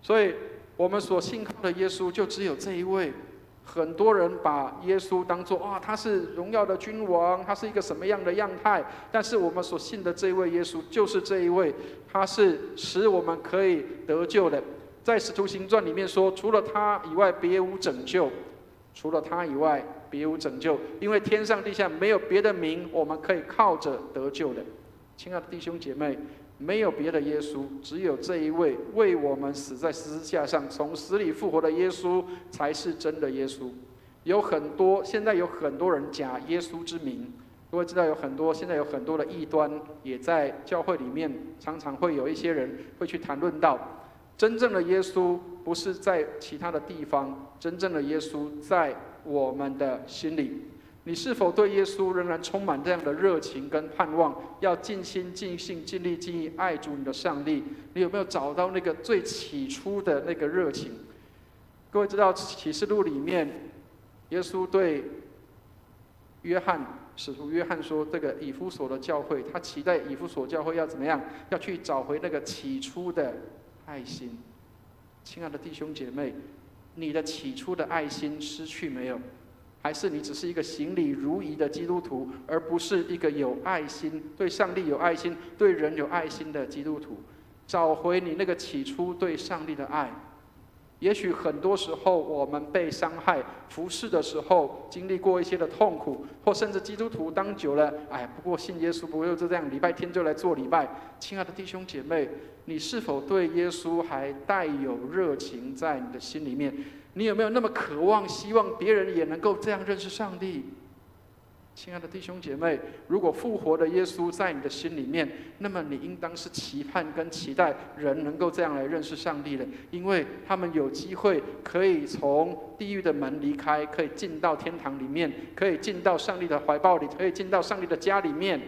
Speaker 5: 所以我们所信靠的耶稣就只有这一位。很多人把耶稣当作他是荣耀的君王，他是一个什么样的样态，但是我们所信的这一位耶稣就是这一位，他是使我们可以得救的。在使徒行传里面说，除了他以外别无拯救，除了他以外别无拯救，因为天上地下没有别的名我们可以靠着得救的。亲爱的弟兄姐妹，没有别的耶稣，只有这一位为我们死在十字架上从死里复活的耶稣才是真的耶稣。现在有很多人假耶稣之名，各位知道现在有很多的异端也在教会里面，常常会有一些人会去谈论到，真正的耶稣不是在其他的地方，真正的耶稣在我们的心里。你是否对耶稣仍然充满这样的热情跟盼望，要尽心尽性尽力尽意爱主你的上帝？你有没有找到那个最起初的那个热情？各位知道启示录里面，耶稣对使徒约翰说，这个以弗所的教会，他期待以弗所教会要怎么样？要去找回那个起初的爱心。亲爱的弟兄姐妹，你的起初的爱心失去没有？还是你只是一个行礼如仪的基督徒，而不是一个有爱心、对上帝有爱心、对人有爱心的基督徒？找回你那个起初对上帝的爱。也许很多时候我们被伤害、服侍的时候，经历过一些的痛苦，或甚至基督徒当久了，不过信耶稣，不过就这样，礼拜天就来做礼拜。亲爱的弟兄姐妹，你是否对耶稣还带有热情在你的心里面？你有没有那么渴望，希望别人也能够这样认识上帝？亲爱的弟兄姐妹，如果复活的耶稣在你的心里面，那么你应当是期盼跟期待人能够这样来认识上帝的，因为他们有机会可以从地狱的门离开，可以进到天堂里面，可以进到上帝的怀抱里，可以进到上帝的家里面。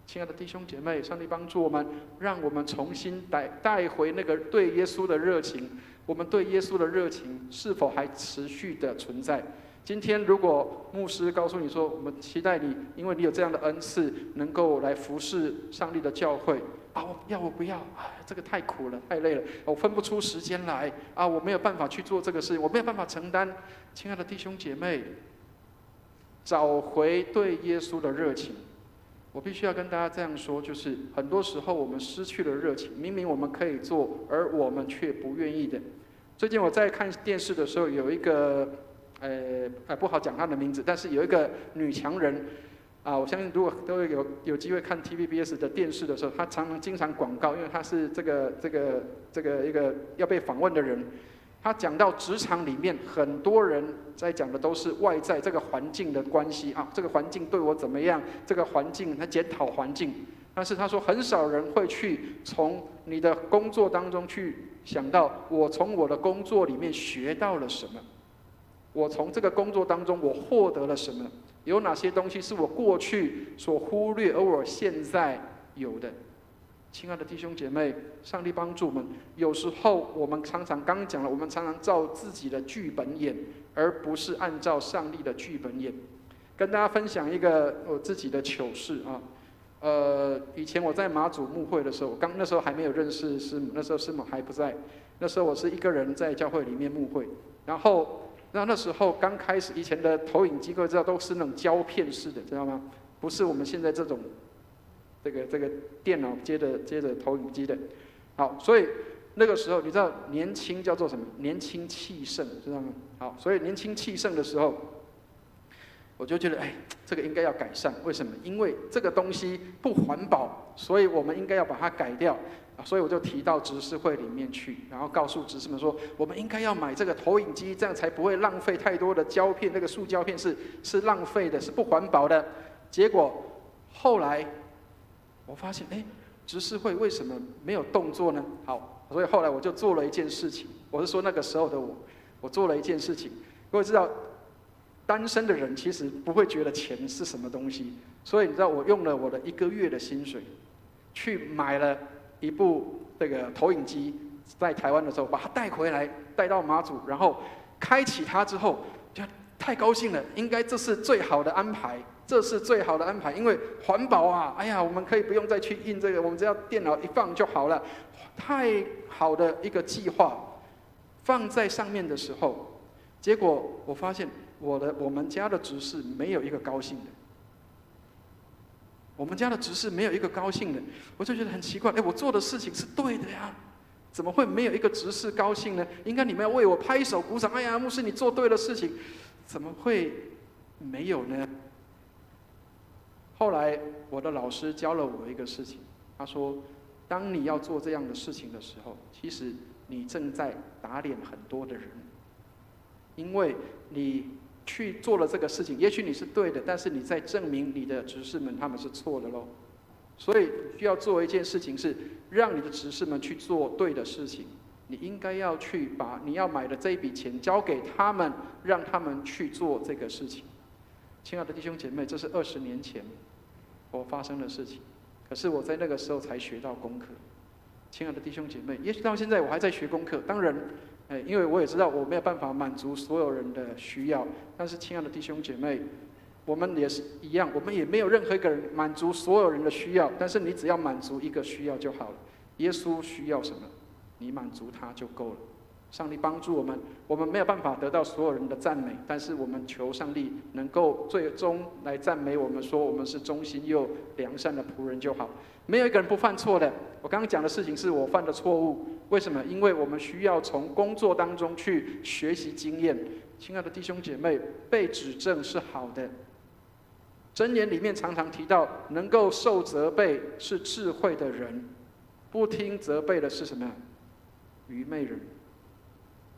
Speaker 5: 亲爱的弟兄姐妹，上帝帮助我们，让我们重新带回那个对耶稣的热情。我们对耶稣的热情是否还持续的存在？今天如果牧师告诉你说，我们期待你，因为你有这样的恩赐，能够来服侍上帝的教会我不要，这个太苦了，太累了，我分不出时间来我没有办法去做这个事，我没有办法承担。亲爱的弟兄姐妹，找回对耶稣的热情。我必须要跟大家这样说，就是很多时候我们失去了热情，明明我们可以做，而我们却不愿意的。最近我在看电视的时候，有一个不好讲她的名字，但是有一个女强人我相信如果都有机会看 TVBS 的电视的时候，她经常广告，因为她是这个一个要被访问的人。他讲到职场里面，很多人在讲的都是外在这个环境的关系这个环境对我怎么样，这个环境他检讨环境，但是他说很少人会去从你的工作当中去想到，我从我的工作里面学到了什么，我从这个工作当中我获得了什么，有哪些东西是我过去所忽略而我现在有的。亲爱的弟兄姐妹，上帝帮助我们。有时候我们刚刚讲了，我们常常照自己的剧本演，而不是按照上帝的剧本演。跟大家分享一个我自己的糗事以前我在马祖牧会的时候，那时候还没有认识师母，那时候师母还不在，那时候我是一个人在教会里面牧会，然后那时候刚开始，以前的投影机各位知道都是那种胶片式的，知道吗？不是我们现在这种这个电脑接着投影机的。好，所以那个时候你知道年轻叫做什么？年轻气盛，知道吗？好，所以年轻气盛的时候，我就觉得这个应该要改善。为什么？因为这个东西不环保，所以我们应该要把它改掉。所以我就提到执事会里面去，然后告诉执事们说，我们应该要买这个投影机，这样才不会浪费太多的胶片，那个塑胶片是浪费的，是不环保的。结果后来我发现，执事会为什么没有动作呢？好，所以后来我就做了一件事情。我是说那个时候的我做了一件事情。各位知道，单身的人其实不会觉得钱是什么东西，所以你知道我用了我的1个月的薪水，去买了一部这个投影机，在台湾的时候把它带回来，带到马祖，然后开启它之后，就太高兴了，应该这是最好的安排。这是最好的安排，因为环保啊！哎呀，我们可以不用再去印这个，我们只要电脑一放就好了。太好的一个计划，放在上面的时候，结果我发现我们家的执事没有一个高兴的。我们家的执事没有一个高兴的，我就觉得很奇怪。我做的事情是对的呀，怎么会没有一个执事高兴呢？应该你们要为我拍手鼓掌。哎呀，牧师你做对了事情，怎么会没有呢？后来我的老师教了我一个事情，他说，当你要做这样的事情的时候，其实你正在打脸很多的人，因为你去做了这个事情，也许你是对的，但是你在证明你的执事们他们是错的咯。所以需要做一件事情，是让你的执事们去做对的事情。你应该要去把你要买的这一笔钱交给他们，让他们去做这个事情。亲爱的弟兄姐妹，这是20年前我发生的事情，可是我在那个时候才学到功课。亲爱的弟兄姐妹，也许到现在我还在学功课。当然，因为我也知道我没有办法满足所有人的需要，但是亲爱的弟兄姐妹，我们也是一样，我们也没有任何一个人满足所有人的需要，但是你只要满足一个需要就好了。耶稣需要什么，你满足他就够了。上帝帮助我们，我们没有办法得到所有人的赞美，但是我们求上帝能够最终来赞美我们，说我们是忠心又良善的仆人就好。没有一个人不犯错的。我刚刚讲的事情是我犯的错误，为什么？因为我们需要从工作当中去学习经验。亲爱的弟兄姐妹，被指正是好的。箴言里面常常提到，能够受责备是智慧的人，不听责备的是什么？愚昧人。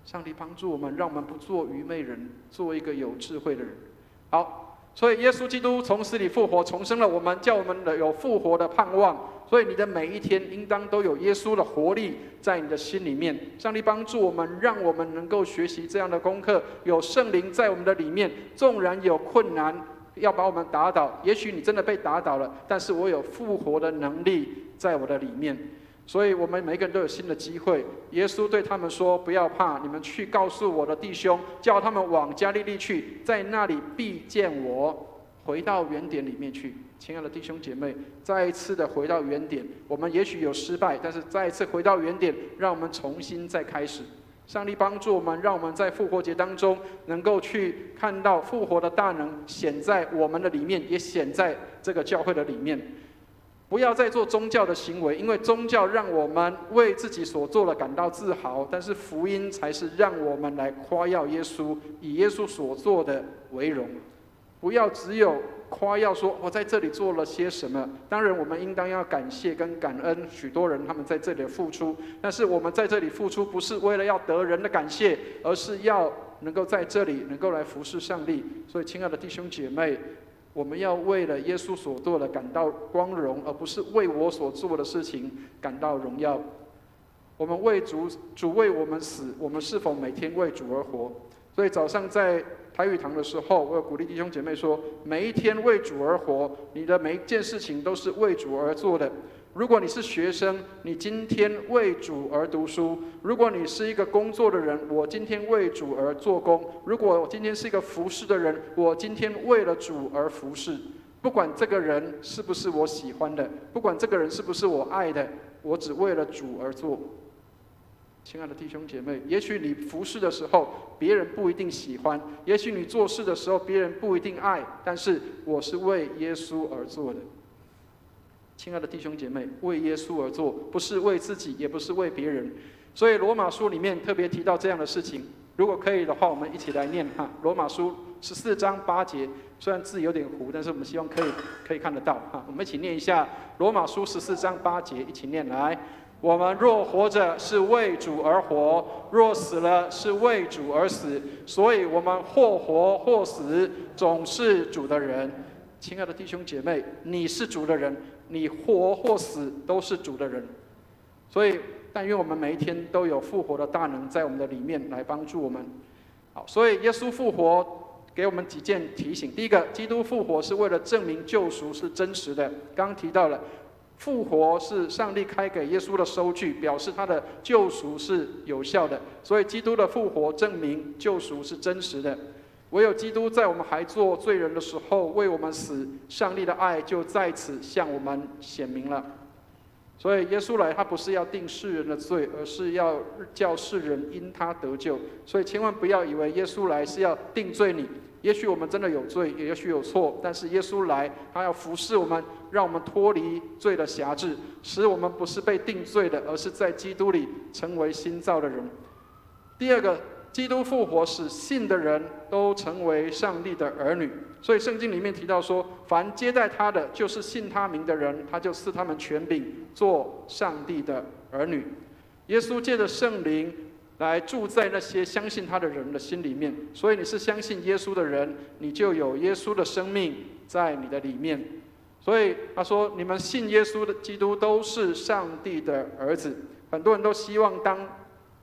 Speaker 5: 上帝帮助我们，让我们不做愚昧人，做一个有智慧的人。好，所以耶稣基督从死里复活，重生了我们，叫我们有复活的盼望。所以你的每一天应当都有耶稣的活力在你的心里面。上帝帮助我们，让我们能够学习这样的功课，有圣灵在我们的里面。纵然有困难要把我们打倒，也许你真的被打倒了，但是我有复活的能力在我的里面。所以我们每个人都有新的机会。耶稣对他们说，不要怕，你们去告诉我的弟兄，叫他们往加利利去，在那里必见我。回到原点里面去。亲爱的弟兄姐妹，再一次的回到原点。我们也许有失败，但是再一次回到原点，让我们重新再开始。上帝帮助我们，让我们在复活节当中能够去看到复活的大能显在我们的里面，也显在这个教会的里面。不要再做宗教的行为，因为宗教让我们为自己所做的感到自豪，但是福音才是让我们来夸耀耶稣，以耶稣所做的为荣。不要只有夸耀说我在这里做了些什么，当然我们应当要感谢跟感恩许多人他们在这里的付出，但是我们在这里付出不是为了要得人的感谢，而是要能够在这里能够来服侍上帝。所以亲爱的弟兄姐妹，我们要为了耶稣所做的感到光荣，而不是为我所做的事情感到荣耀。我们为主为我们死，我们是否每天为主而活？所以早上在台语堂的时候，我有鼓励弟兄姐妹说，每一天为主而活，你的每一件事情都是为主而做的。如果你是学生，你今天为主而读书；如果你是一个工作的人，我今天为主而做工；如果我今天是一个服侍的人，我今天为了主而服侍。不管这个人是不是我喜欢的，不管这个人是不是我爱的，我只为了主而做。亲爱的弟兄姐妹，也许你服侍的时候别人不一定喜欢，也许你做事的时候别人不一定爱，但是我是为耶稣而做的。亲爱的弟兄姐妹，为耶稣而做，不是为自己，也不是为别人。所以罗马书里面特别提到这样的事情，如果可以的话，我们一起来念哈。罗马书14章8节，虽然字有点糊，但是我们希望可以看得到哈。我们一起念一下罗马书14章8节，一起念来。我们若活着是为主而活，若死了是为主而死，所以我们或活或死，总是主的人。亲爱的弟兄姐妹，你是主的人，你活或死都是主的人。所以但愿我们每一天都有复活的大能在我们的里面来帮助我们。好，所以耶稣复活给我们几件提醒。第一个，基督复活是为了证明救赎是真实的。刚刚提到了，复活是上帝开给耶稣的收据，表示他的救赎是有效的。所以基督的复活证明救赎是真实的。唯有基督在我们还做罪人的时候为我们死，上帝的爱就在此向我们显明了。所以耶稣来，他不是要定世人的罪，而是要叫世人因他得救。所以千万不要以为耶稣来是要定罪你。也许我们真的有罪，也许有错，但是耶稣来，他要服侍我们，让我们脱离罪的辖制，使我们不是被定罪的，而是在基督里成为新造的人。第二个，基督复活使信的人都成为上帝的儿女。所以圣经里面提到说，凡接待他的，就是信他名的人，他就赐他们权柄，做上帝的儿女。耶稣借着圣灵来住在那些相信他的人的心里面。所以你是相信耶稣的人，你就有耶稣的生命在你的里面。所以他说，你们信耶稣的基督都是上帝的儿子。很多人都希望当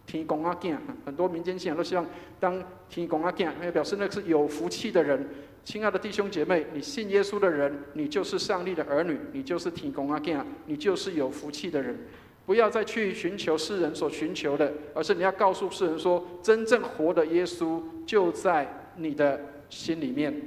Speaker 5: 天公仔囝，很多民间信仰都希望当天公仔囝，因为表示那是有福气的人。亲爱的弟兄姐妹，你信耶稣的人，你就是上帝的儿女，你就是天公仔囝，你就是有福气的人。不要再去寻求世人所寻求的，而是你要告诉世人说，真正活的耶稣就在你的心里面。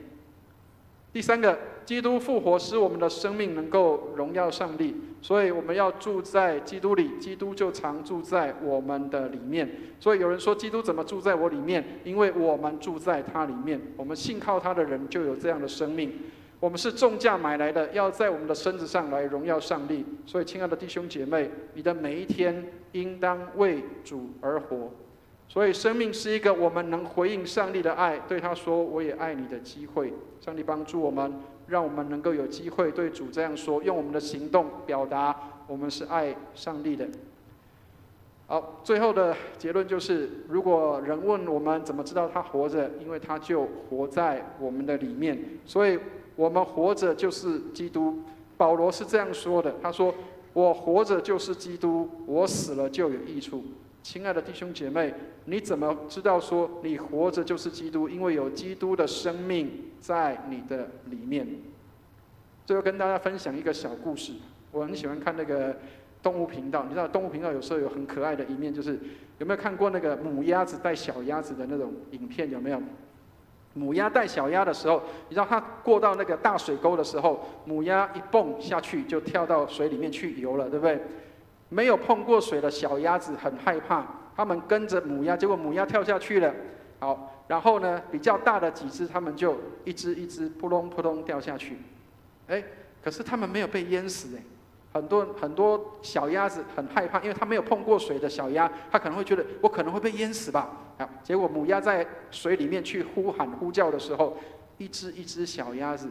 Speaker 5: 第三个，基督复活使我们的生命能够荣耀上帝，所以我们要住在基督里，基督就常住在我们的里面。所以有人说，基督怎么住在我里面？因为我们住在他里面，我们信靠他的人就有这样的生命。我们是重价买来的，要在我们的身子上来荣耀上帝。所以亲爱的弟兄姐妹，你的每一天应当为主而活。所以生命是一个我们能回应上帝的爱，对他说我也爱你的机会。上帝帮助我们，让我们能够有机会对主这样说，用我们的行动表达我们是爱上帝的。好，最后的结论就是，如果人问我们怎么知道他活着，因为他就活在我们的里面。所以我们活着就是基督。保罗是这样说的，他说，我活着就是基督，我死了就有益处。亲爱的弟兄姐妹，你怎么知道说你活着就是基督？因为有基督的生命在你的里面。最后跟大家分享一个小故事。我很喜欢看那个动物频道，你知道动物频道有时候有很可爱的一面，就是有没有看过那个母鸭子带小鸭子的那种影片？有没有？母鸭带小鸭的时候，你知道它过到那个大水沟的时候，母鸭一蹦下去就跳到水里面去游了，对不对？没有碰过水的小鸭子很害怕，它们跟着母鸭，结果母鸭跳下去了。好，然后呢，比较大的几只，它们就一只一只扑通扑通掉下去。可是它们没有被淹死。很多小鸭子很害怕，因为它没有碰过水的小鸭，它可能会觉得我可能会被淹死吧。好，结果母鸭在水里面去呼喊呼叫的时候，一只一只小鸭子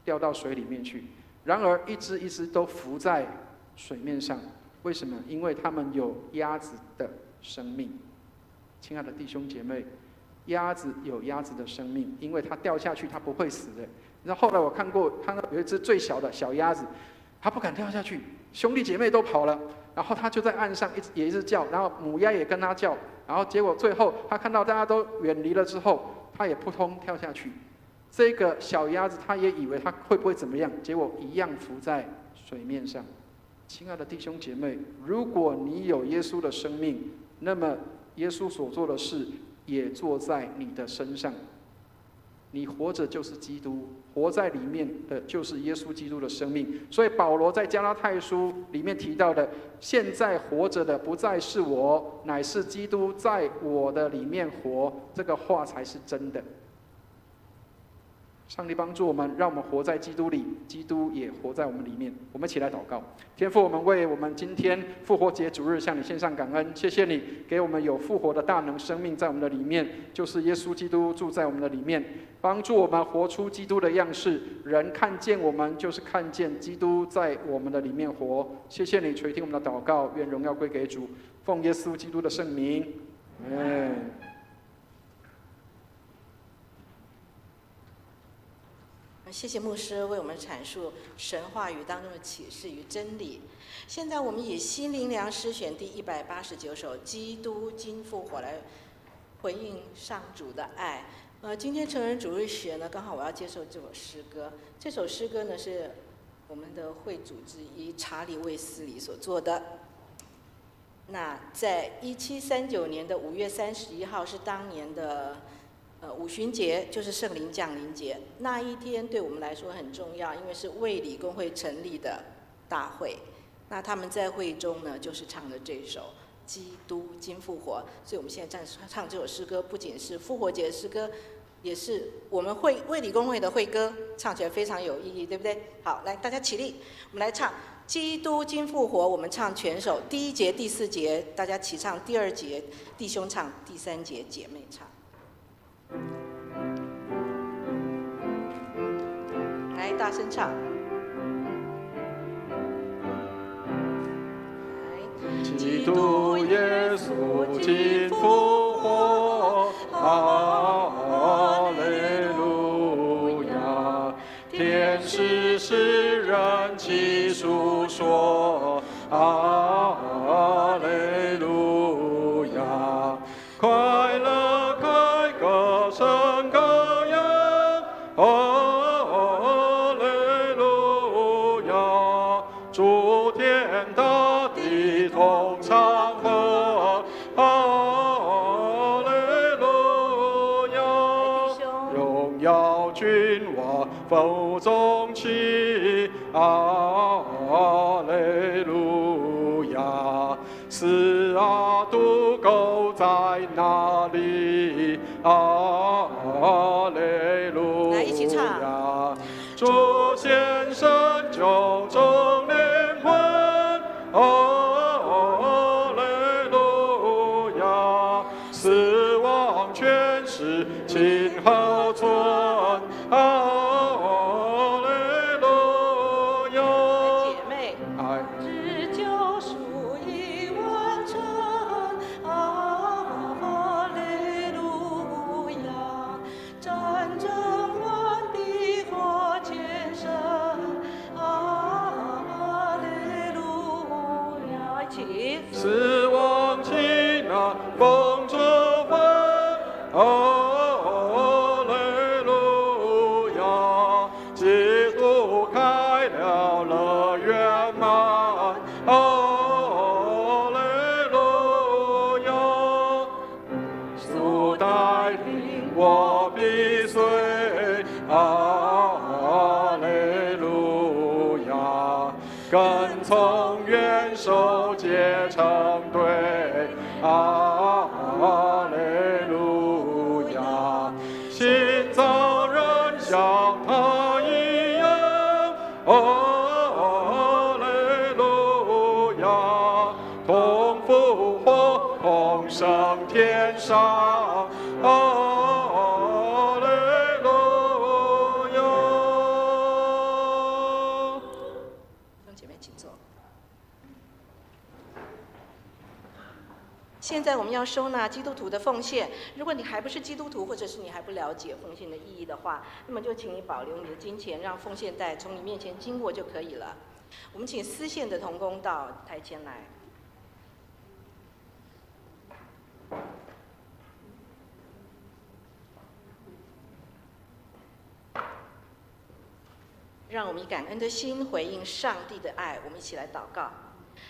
Speaker 5: 掉到水里面去，然而一只一只都浮在水面上。为什么？因为他们有鸭子的生命。亲爱的弟兄姐妹，鸭子有鸭子的生命，因为它掉下去它不会死的。你知道后来我看到有一只最小的小鸭子，它不敢跳下去，兄弟姐妹都跑了，然后它就在岸上一直叫，然后母鸭也跟它叫，然后结果最后它看到大家都远离了之后，它也扑通跳下去。这个小鸭子它也以为它会不会怎么样，结果一样浮在水面上。亲爱的弟兄姐妹，如果你有耶稣的生命，那么耶稣所做的事也做在你的身上。你活着就是基督，活在里面的就是耶稣基督的生命。所以保罗在加拉太书里面提到的，现在活着的不再是我，乃是基督在我的里面活，这个话才是真的。上帝帮助我们，让我们活在基督里，基督也活在我们里面。我们一起来祷告。天父，我们为我们今天复活节主日向你献上感恩，谢谢你给我们有复活的大能生命在我们的里面，就是耶稣基督住在我们的里面，帮助我们活出基督的样式。人看见我们，就是看见基督在我们的里面活。谢谢你垂听我们的祷告，愿荣耀归给主，奉耶稣基督的圣名，阿们。
Speaker 2: 谢谢牧师为我们阐述神话语当中的启示与真理。现在我们以心灵粮诗选第189首《基督今复活》来回应上主的爱。今天成人主日学呢，刚好我要接受这首诗歌。这首诗歌呢是我们的会主之一查理·卫斯理所做的。那在1739年的5月31号是当年的五旬节，就是圣灵降临节。那一天对我们来说很重要，因为是卫理公会成立的大会。那他们在会中呢，就是唱的这首《基督今复活》。所以我们现在唱这首诗歌，不仅是复活节的诗歌，也是我们卫理公会的会歌，唱起来非常有意义，对不对？好，来大家起立，我们来唱《基督今复活》。我们唱全首，第1节、第4节大家齐唱，第2节弟兄唱，第3节姐妹唱。来，大声唱。
Speaker 5: 基督耶稣今复活，哈利路亚！天使诗人齐述说，哈利路亚！快乐开歌声歌扬，哈利路亚！诸天大地同唱和，哈利路亚！荣耀君王风中起，哈利路亚！死啊渡口在哪里？哈利路亚！主先生救众灵魂，哈利路亚！死亡权势今后存，哈利路亚！
Speaker 2: 姐妹，只救赎已完成，哈利路亚！战争完毕或建设，哈利路亚！一起。
Speaker 5: 死亡起那风之分，哈利路亚！基督开了乐园门，哈利路亚！主带领我必随，哈利路亚！跟从元首结成队，哈利路亚！心脏人像他一样，哈利路亚！同复活，同升天上，哈利路亚！
Speaker 2: 弟兄姐妹，请坐。现在我们要收纳基督徒的奉献。如果你还不是基督徒，或者是你还不了解奉献的意义的话，那么就请你保留你的金钱，让奉献袋从你面前经过就可以了。我们请司献的同工到台前来。让我们以感恩的心回应上帝的爱，我们一起来祷告。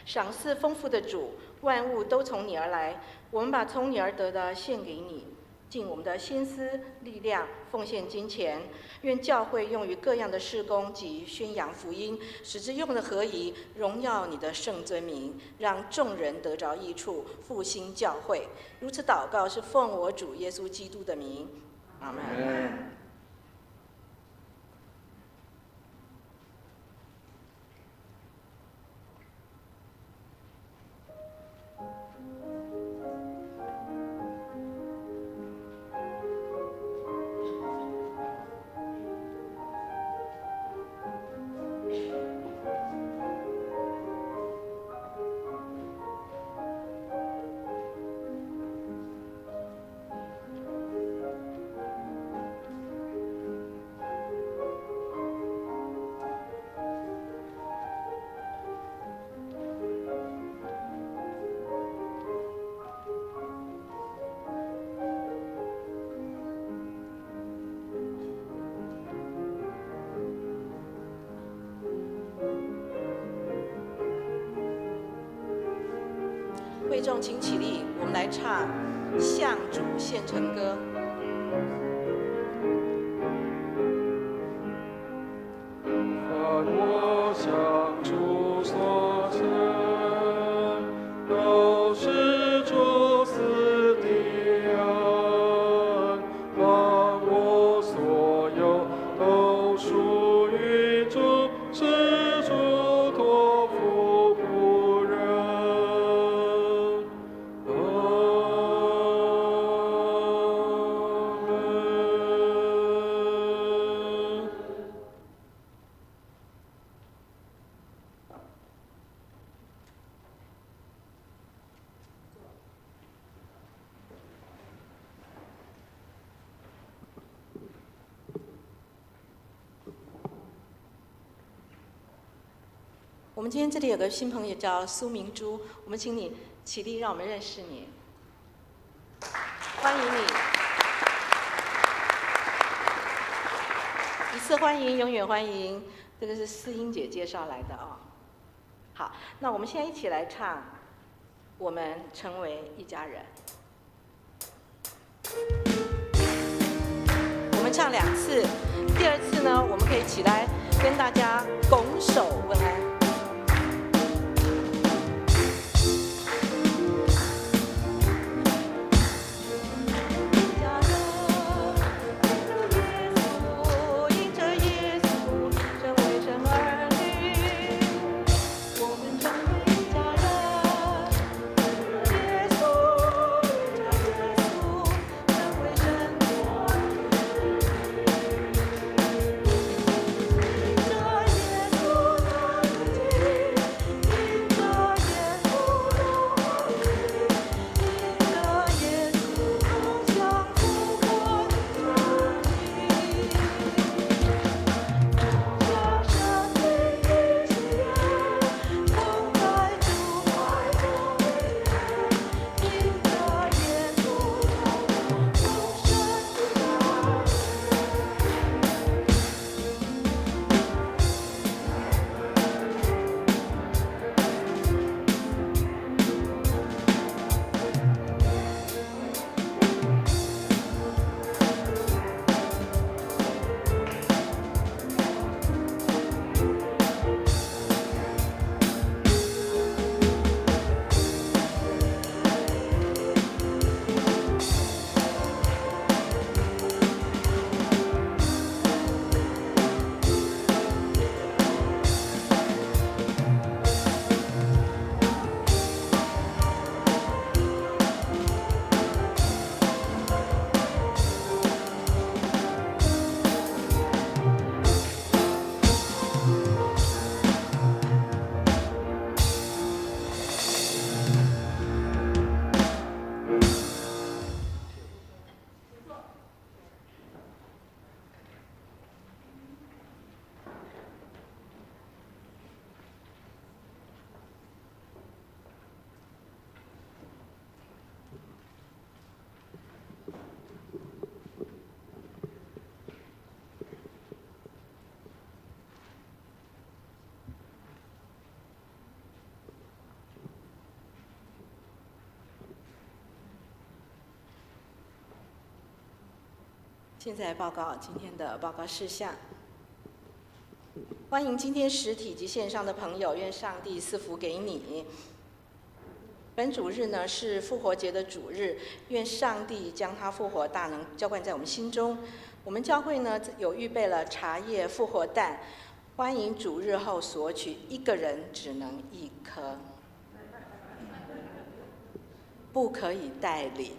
Speaker 2: 赏赐丰富的主，万物都从你而来，我们把从你而得的献给你，尽我们的心思力量，奉献金钱。愿教会用于各样的事工及宣扬福音，使之用的合宜，荣耀你的圣尊名，让众人得着益处，复兴教会。如此祷告是奉我主耶稣基督的名，阿们。众请起立，我们来唱《向主献成歌》。
Speaker 5: 凡我向主所成，都是主赐的恩，凡我所有都属于主，是主托付仆人。
Speaker 2: 我们今天这里有个新朋友叫苏明珠，我们请你起立，让我们认识你，欢迎你，一次欢迎，永远欢迎。这个是思英姐介绍来的哦。好，那我们现在一起来唱《我们成为一家人》。我们唱2次，第2次呢，我们可以起来跟大家拱手问安。现在报告今天的报告事项。欢迎今天实体及线上的朋友，愿上帝赐福给你。本主日呢是复活节的主日，愿上帝将他复活大能浇灌在我们心中。我们教会呢有预备了茶叶复活蛋，欢迎主日后索取，一个人只能1颗，不可以带领。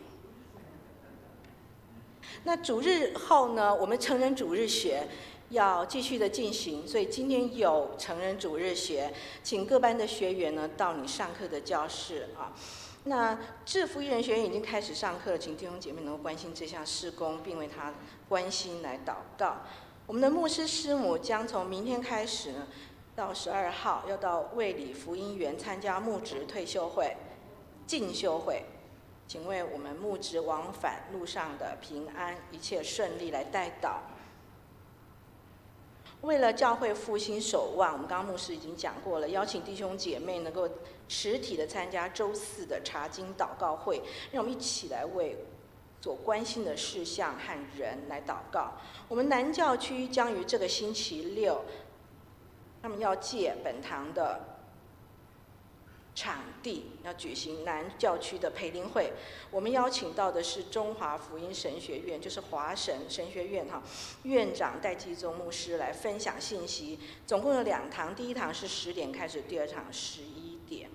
Speaker 2: 那主日后呢，我们成人主日学要继续的进行，所以今天有成人主日学，请各班的学员呢到你上课的教室啊。那制服艺人学院已经开始上课了，请弟兄姐妹能够关心这项事工，并为他关心来祷告。我们的牧师师母将从明天开始呢，到12号要到卫理福音园参加牧职退休会、进修会。请为我们牧职往返路上的平安一切顺利来代祷。为了教会复兴守望，我们刚刚牧师已经讲过了，邀请弟兄姐妹能够实体的参加周4的查经祷告会，让我们一起来为所关心的事项和人来祷告。我们南教区将于这个星期六，他们要借本堂的场地要举行南教区的培灵会，我们邀请到的是中华福音神学院，就是华神神学院院长戴继宗牧师来分享信息。总共有2堂，第一堂是10点开始，第2堂11点。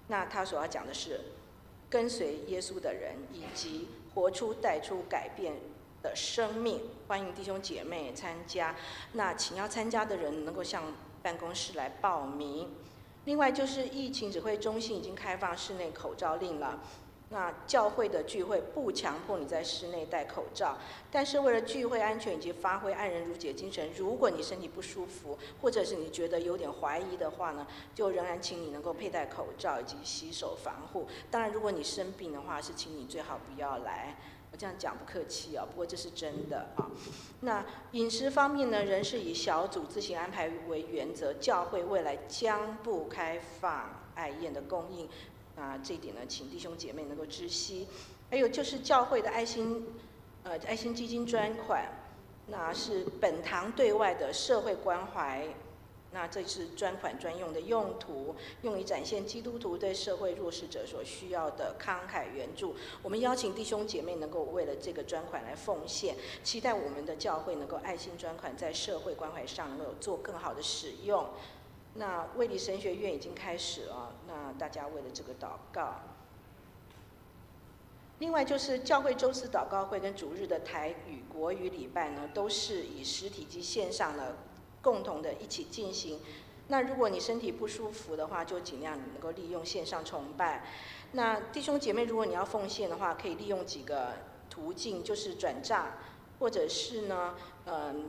Speaker 2: 那他所要讲的是跟随耶稣的人，以及活出带出改变的生命。欢迎弟兄姐妹参加。那请要参加的人能够向办公室来报名。另外就是疫情指挥中心已经开放室内口罩令了，那教会的聚会不强迫你在室内戴口罩，但是为了聚会安全以及发挥爱人如己的精神，如果你身体不舒服，或者是你觉得有点怀疑的话呢，就仍然请你能够佩戴口罩以及洗手防护。当然，如果你生病的话，是请你最好不要来。我这样讲不客气不过这是真的那饮食方面呢，仍是以小组自行安排为原则，教会未来将不开放爱宴的供应。这一点呢，请弟兄姐妹能够知悉。还有就是教会的爱心基金专款，那是本堂对外的社会关怀。那这是专款专用的用途，用以展现基督徒对社会弱势者所需要的慷慨援助。我们邀请弟兄姐妹能够为了这个专款来奉献，期待我们的教会能够爱心专款在社会关怀上能够做更好的使用。那卫理神学院已经开始了，那大家为了这个祷告。另外就是教会周4祷告会跟主日的台语国语礼拜呢，都是以实体及线上的共同的一起进行。那如果你身体不舒服的话，就尽量能够利用线上崇拜。那弟兄姐妹，如果你要奉献的话，可以利用几个途径，就是转账，或者是呢，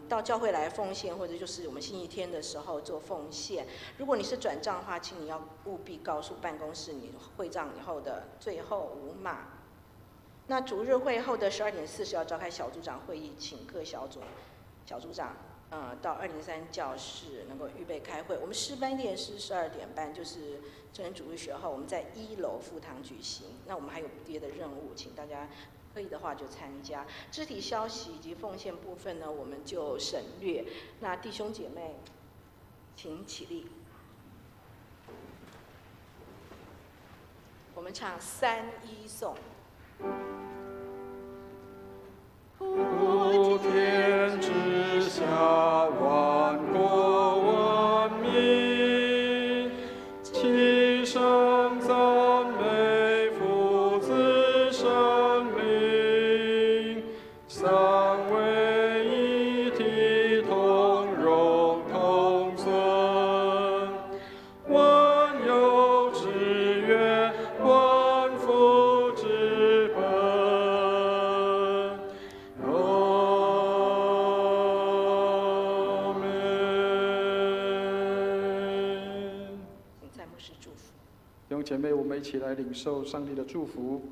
Speaker 2: 到教会来奉献，或者就是我们星期天的时候做奉献。如果你是转账的话，请你要务必告诉办公室你会账以后的最后5码。那主日会后的12点40要召开小组长会议，请各小组长到203教室能够预备开会。我们诗班练诗12点半，就是真人主日学后，我们在1楼副堂举行。那我们还有别的任务，请大家可以的话就参加。肢体消息以及奉献部分呢，我们就省略。那弟兄姐妹，请起立。我们唱3-1颂。
Speaker 5: 普天之下，万国万民，齐声赞美父子圣灵，三位一体，同荣同尊，万有之源，万福之本。弟兄姐妹，我们一起来领受上帝的祝福。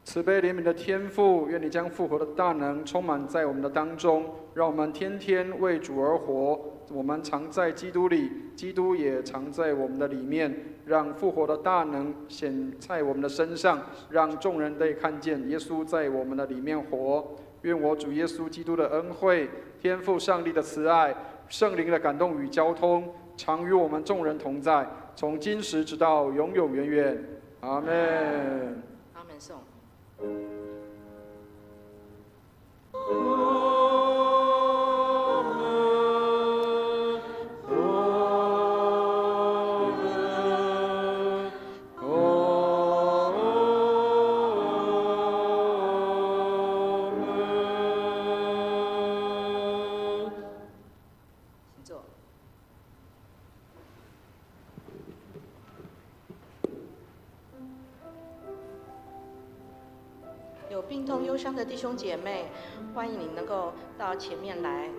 Speaker 5: 慈悲怜悯的天父，愿你将复活的大能充满在我们的当中，让我们天天为主而活。我们常在基督里，基督也常在我们的里面，让复活的大能显在我们的身上，让众人都看见耶稣在我们的里面活。愿我主耶稣基督的恩惠、天父上帝的慈爱、圣灵的感动与交通，常与我们众人同在，从今时直到永永远远。阿们。
Speaker 2: 阿们颂。有病痛忧伤的弟兄姐妹，欢迎你能够到前面来。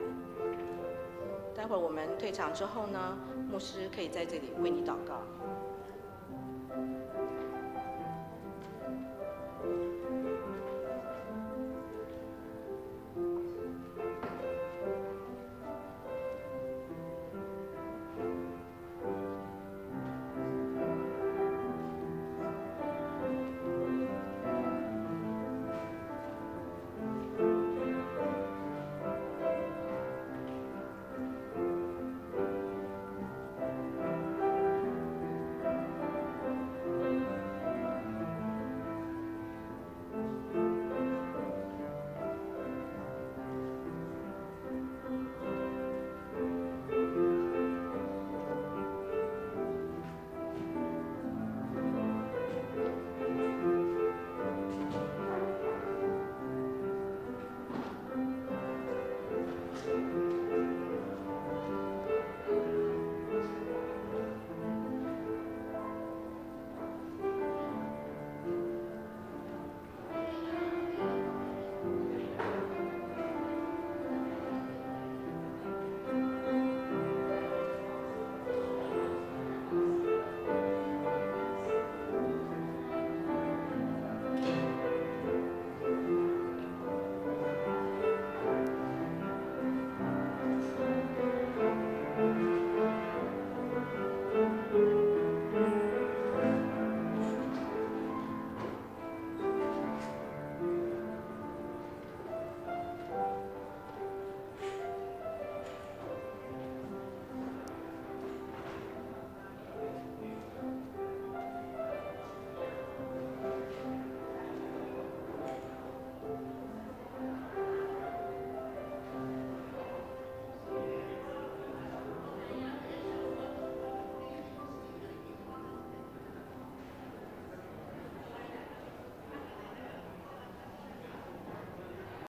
Speaker 2: 待会儿我们退场之后呢，牧师可以在这里为你祷告。